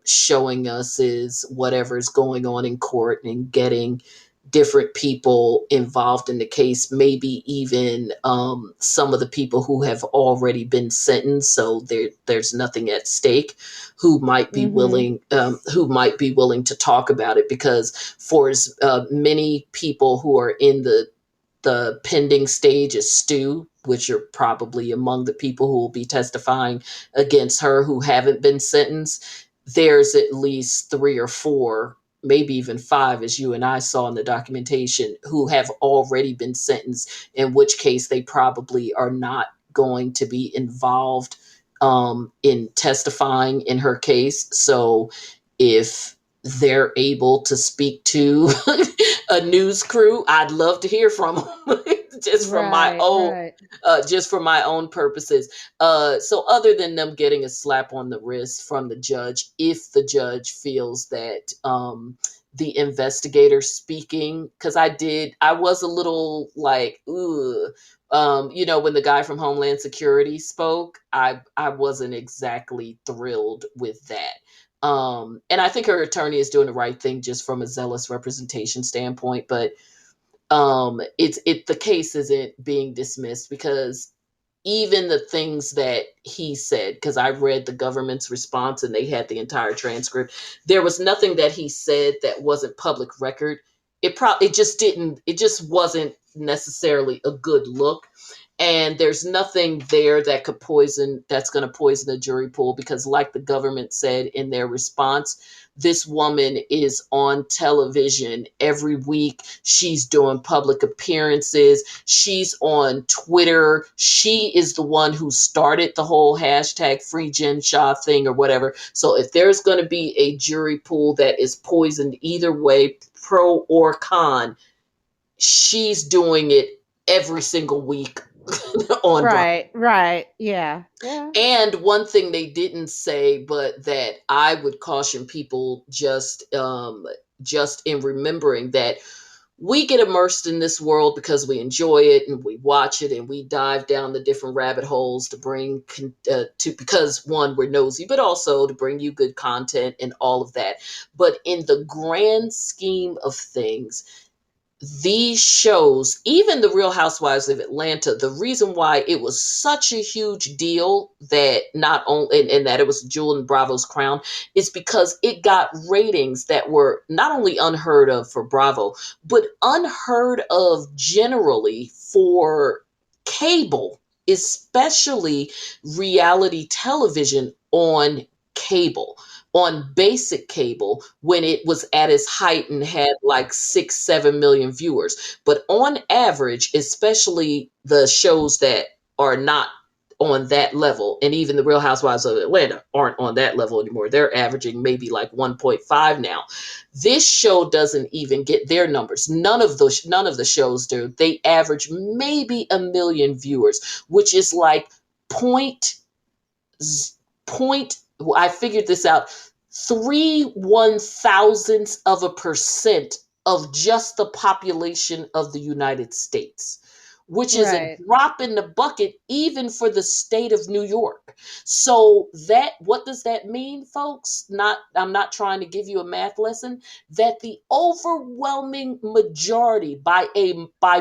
showing us is whatever's going on in court, and getting different people involved in the case, maybe even some of the people who have already been sentenced, so there's nothing at stake, Mhm. who might be willing to talk about it. Because for as many people who are in the pending stage as Stu, which are probably among the people who will be testifying against her who haven't been sentenced, there's at least three or four, maybe even five, as you and I saw in the documentation, who have already been sentenced, in which case they probably are not going to be involved in testifying in her case. So if they're able to speak to a news crew, I'd love to hear from them. just from my Right, own right. just for my own purposes. So other than them getting a slap on the wrist from the judge, if the judge feels that the investigator speaking, because I was a little like, ooh, when the guy from Homeland Security spoke, I wasn't exactly thrilled with that. And I think her attorney is doing the right thing just from a zealous representation standpoint. But the case isn't being dismissed, because even the things that he said, because I read the government's response and they had the entire transcript, there was nothing that he said that wasn't public record. It just wasn't necessarily a good look. And there's nothing there that's going to poison the jury pool, because like the government said in their response, this woman is on television every week. She's doing public appearances. She's on Twitter. She is the one who started the whole hashtag free Jen Shah thing or whatever. So if there's going to be a jury pool that is poisoned either way, pro or con, she's doing it every single week on Broadway. Right, right. Yeah. Yeah. And one thing they didn't say, but that I would caution people just in remembering, that we get immersed in this world because we enjoy it and we watch it and we dive down the different rabbit holes to because one, we're nosy, but also to bring you good content and all of that. But in the grand scheme of things, these shows, even the Real Housewives of Atlanta, the reason why it was such a huge deal, that not only and that it was jewel in Bravo's crown, is because it got ratings that were not only unheard of for Bravo, but unheard of generally for cable, especially reality television on cable, on basic cable, when it was at its height and had like 6 7 million viewers. But on average, especially the shows that are not on that level. And even the Real Housewives of Atlanta aren't on that level anymore. They're averaging maybe like 1.5 now. This show doesn't even get their numbers. None of the shows do. They average maybe a million viewers, which is like point point I figured this out, 3/1000% of just the population of the United States, which is a Right. drop in the bucket even for the state of New York. So that, what does that mean, folks? Not, I'm not trying to give you a math lesson, that the overwhelming majority by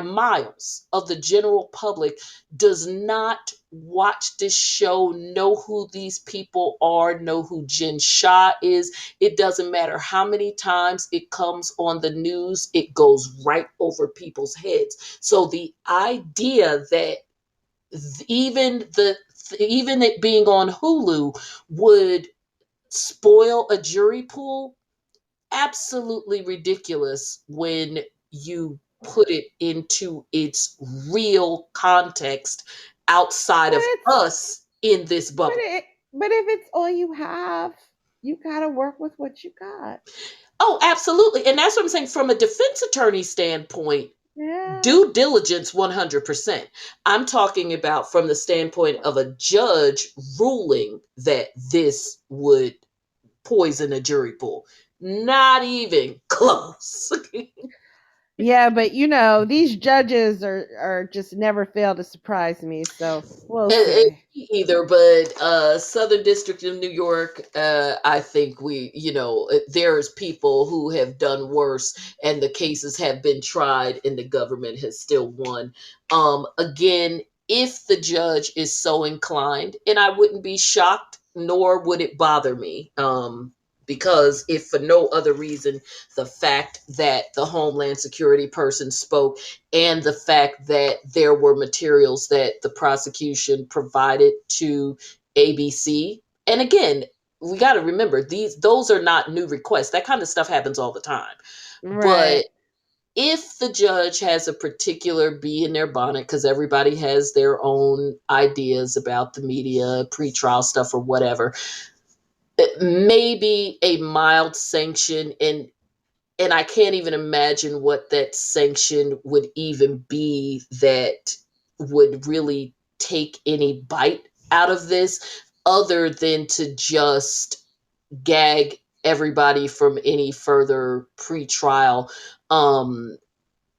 miles of the general public does not watch this show, know who these people are, know who Jen Shah is. It doesn't matter how many times it comes on the news, it goes right over people's heads. So the idea that even the even it being on Hulu would spoil a jury pool, absolutely ridiculous when you put it into its real context outside But of it's us in this but bubble. it but if it's all you have, you gotta work with what you got. Oh, absolutely. And that's what I'm saying from a defense attorney standpoint, Yeah. due diligence 100%. I'm talking about from the standpoint of a judge ruling that this would poison a jury pool. Not even close. Yeah, but these judges are just never fail to surprise me, so we'll see. Me either, but Southern District of New York, I think there's people who have done worse, and the cases have been tried, and the government has still won. Again, if the judge is so inclined, and I wouldn't be shocked, nor would it bother me. Because if for no other reason, the fact that the Homeland Security person spoke and the fact that there were materials that the prosecution provided to ABC. And again, we got to remember those are not new requests. That kind of stuff happens all the time. But Right. if the judge has a particular bee in their bonnet, because everybody has their own ideas about the media, pretrial stuff, or whatever, maybe a mild sanction, and I can't even imagine what that sanction would even be that would really take any bite out of this, other than to just gag everybody from um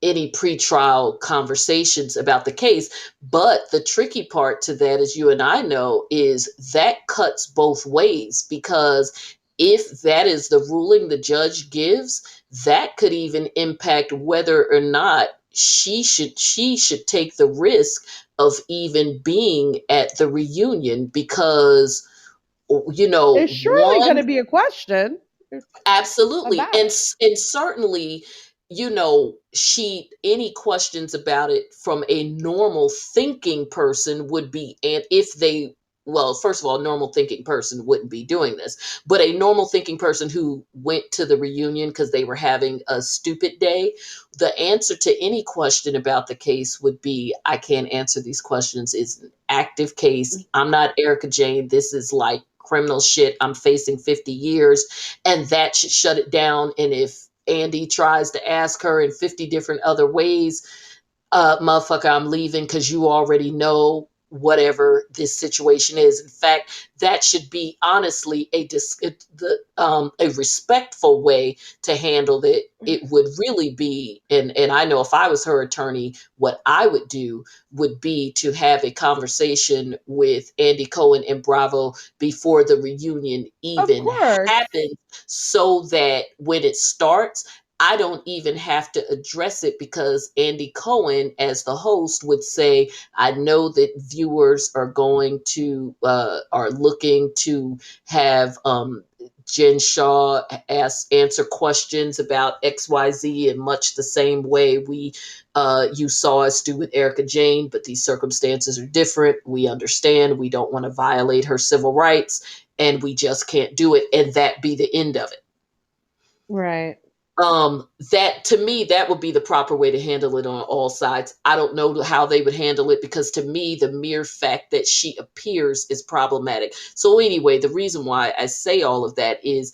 any pretrial conversations about the case. But the tricky part to that, as you and I know, is that cuts both ways, because if that is the ruling the judge gives, that could even impact whether or not she should take the risk of even being at the reunion, because There's surely going one. to be a question Absolutely. about And it. and certainly, she any questions about it from a normal thinking person would be, and if they well, first of all, a normal thinking person wouldn't be doing this, but a normal thinking person who went to the reunion because they were having a stupid day, the answer to any question about the case would be, I can't answer these questions. It's an active case. I'm not Erica Jane. This is like criminal shit. I'm facing 50 years, and that should shut it down. And if Andy tries to ask her in 50 different other ways, motherfucker, I'm leaving because you already know whatever this situation is. In fact, that should be honestly a respectful way to handle it. It would really be, and I know if I was her attorney, what I would do would be to have a conversation with Andy Cohen and Bravo before the reunion Of even course. happens, so that when it starts, I don't even have to address it, because Andy Cohen, as the host, would say, I know that viewers are looking to have Jen Shaw answer questions about XYZ in much the same way you saw us do with Erica Jane, but these circumstances are different. We understand. We don't want to violate her civil rights, and we just can't do it. And that be the end of it. Right. That, to me, that would be the proper way to handle it on all sides. I don't know how they would handle it, because to me the mere fact that she appears is problematic. So anyway, the reason why I say all of that is,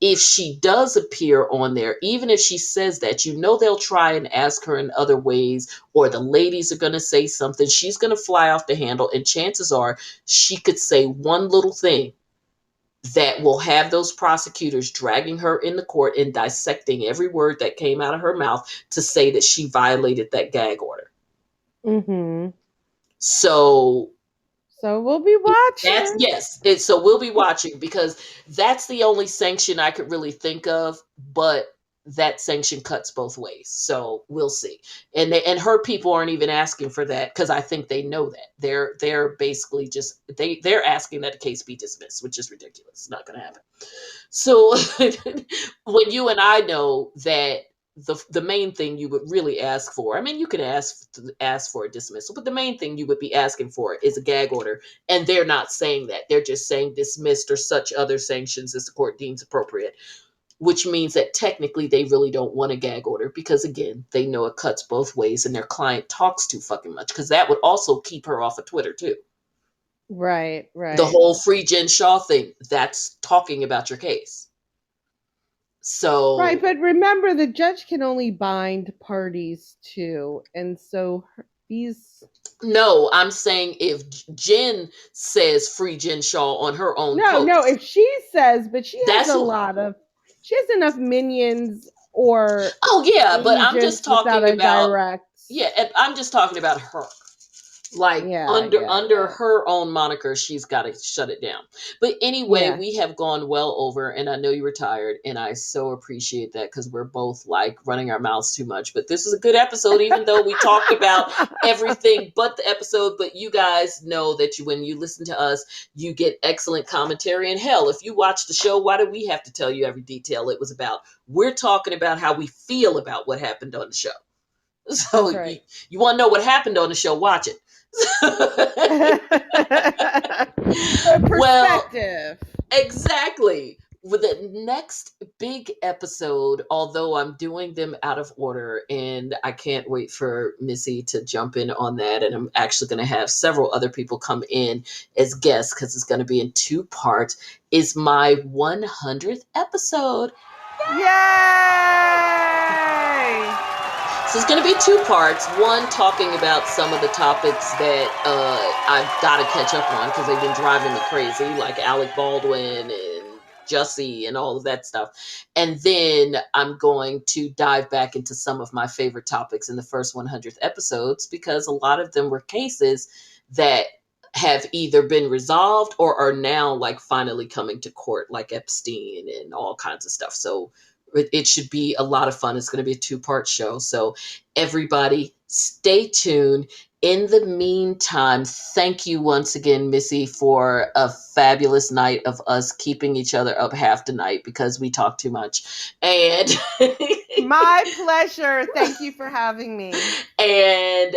if she does appear on there, even if she says that, they'll try and ask her in other ways, or the ladies are going to say something. She's going to fly off the handle, and chances are she could say one little thing that will have those prosecutors dragging her in the court and dissecting every word that came out of her mouth to say that she violated that gag order. Mm-hmm. So So we'll be that's, watching. yes. So we'll be watching, because that's the only sanction I could really think of. But that sanction cuts both ways, so we'll see. And her people aren't even asking for that, because I think they know that they're basically just they're asking that the case be dismissed, which is ridiculous. It's not going to happen. So when you and I know that the main thing you would really ask for, I mean, you can ask for a dismissal, but the main thing you would be asking for is a gag order, and they're not saying that. They're just saying dismissed or such other sanctions as the court deems appropriate, which means that technically they really don't want a gag order, because again, they know it cuts both ways and their client talks too fucking much, because that would also keep her off of Twitter too. Right, The right. whole free Jen Shaw thing, that's talking about your case. Right, So but remember the judge can only bind parties too. And so these no, I'm saying if Jen says free Jen Shaw on her own no, no, post, if she says, but that's who. she has enough minions or Oh yeah, but I'm just agents without talking a about, direct. yeah, and I'm just talking about her. Like Yeah, under yeah, her own moniker, she's got to shut it down. But anyway, yeah. we have gone well over, and I know you were tired, and I so appreciate that, because we're both like running our mouths too much. But this was a good episode, even though we talked about everything but the episode. But you guys know that when you listen to us, you get excellent commentary. And hell, if you watch the show, why do we have to tell you every detail it was about? We're talking about how we feel about what happened on the show. So That's you, right. you want to know what happened on the show, watch it. Well, Perspective. exactly. With the next big episode, although I'm doing them out of order, and I can't wait for Missy to jump in on that. And I'm actually going to have several other people come in as guests, because it's going to be in two parts, is my 100th episode. Yay! So it's going to be two parts. One, talking about some of the topics that I've got to catch up on, because they've been driving me crazy, like Alec Baldwin and Jussie and all of that stuff. And then I'm going to dive back into some of my favorite topics in the first 100th episodes, because a lot of them were cases that have either been resolved or are now like finally coming to court, like Epstein and all kinds of stuff. So it should be a lot of fun. It's going to be a two-part show. So everybody stay tuned. In the meantime, thank you once again, Missy, for a fabulous night of us keeping each other up half the night because we talk too much. And My pleasure. Thank you for having me. and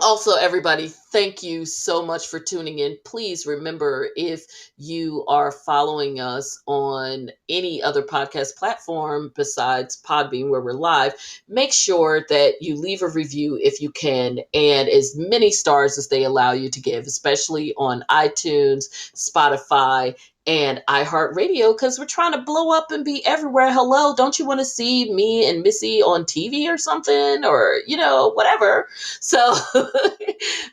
also, everybody, thank you so much for tuning in. Please remember, if you are following us on any other podcast platform besides Podbean, where we're live, make sure that you leave a review if you can, and as many stars as they allow you to give, especially on iTunes, Spotify, and iHeartRadio, because we're trying to blow up and be everywhere. Hello, don't you want to see me and Missy on TV or something, or whatever? So,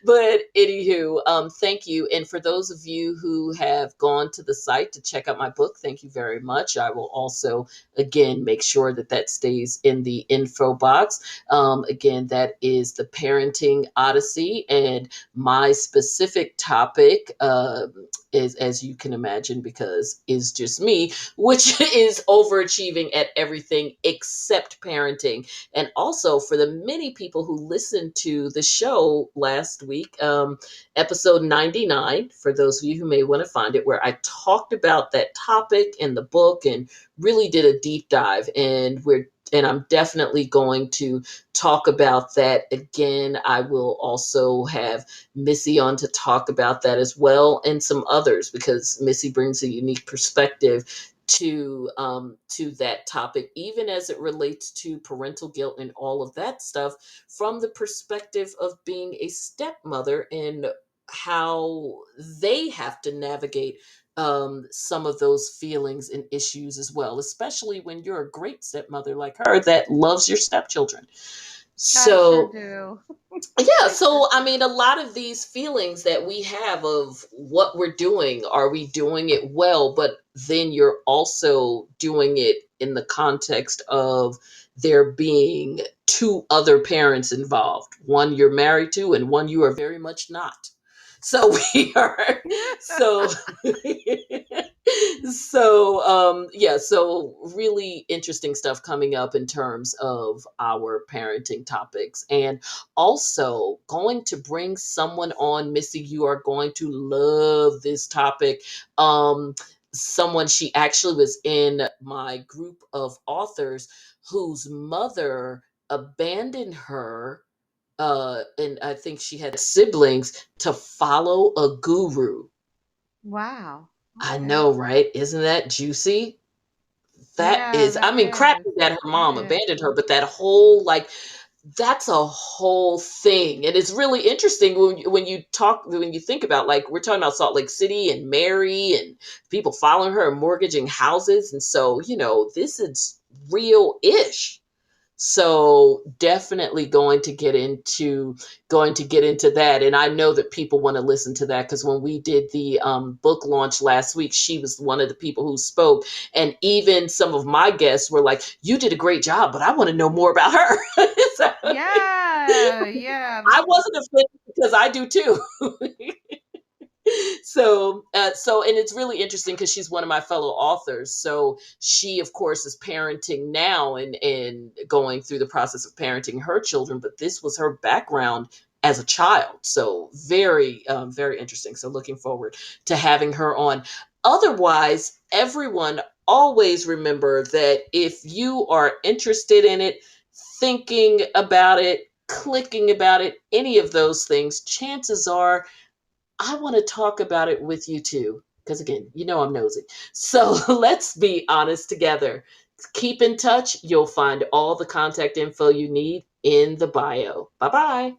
but anywho, thank you. And for those of you who have gone to the site to check out my book, thank you very much. I will also, again, make sure that that stays in the info box. Again, that is The Parenting Odyssey. And my specific topic is, as you can imagine, because is just me, which is overachieving at everything except parenting. And also, for the many people who listened to the show last week, episode 99, for those of you who may want to find it, where I talked about that topic in the book and really did a deep dive. And I'm definitely going to talk about that again. I will also have Missy on to talk about that as well, and some others, because Missy brings a unique perspective to that topic, even as it relates to parental guilt and all of that stuff, from the perspective of being a stepmother and how they have to navigate some of those feelings and issues as well, especially when you're a great stepmother like her that loves your stepchildren. I sure So do. yeah, I sure so I do. mean, a lot of these feelings that we have of what we're doing, are we doing it well? But then you're also doing it in the context of there being two other parents involved, one you're married to and one you are very much not. So we are, so yeah, so really interesting stuff coming up in terms of our parenting topics. And also going to bring someone on, Missy, you are going to love this topic. Someone, she actually was in my group of authors whose mother abandoned her, and I think she had siblings, to follow a guru. Wow. I Okay. know, right? Isn't that juicy? That Yeah, is, I that mean, crappy is. that her That mom is. abandoned her, but that whole, like, that's a whole thing. And it's really interesting when you think about, like, we're talking about Salt Lake City and Mary and people following her and mortgaging houses. And so, this is real ish. So definitely going to get into that. And I know that people want to listen to that, because when we did the book launch last week, she was one of the people who spoke. And even some of my guests were like, you did a great job, but I want to know more about her. So Yeah, yeah. I wasn't offended, because I do too. And it's really interesting because she's one of my fellow authors. So she, of course, is parenting now and going through the process of parenting her children, but this was her background as a child. So very very interesting. So looking forward to having her on. Otherwise, everyone, always remember that if you are interested in it, thinking about it, clicking about it, any of those things, chances are I want to talk about it with you too. Because again, I'm nosy. So let's be honest together. Keep in touch. You'll find all the contact info you need in the bio. Bye bye.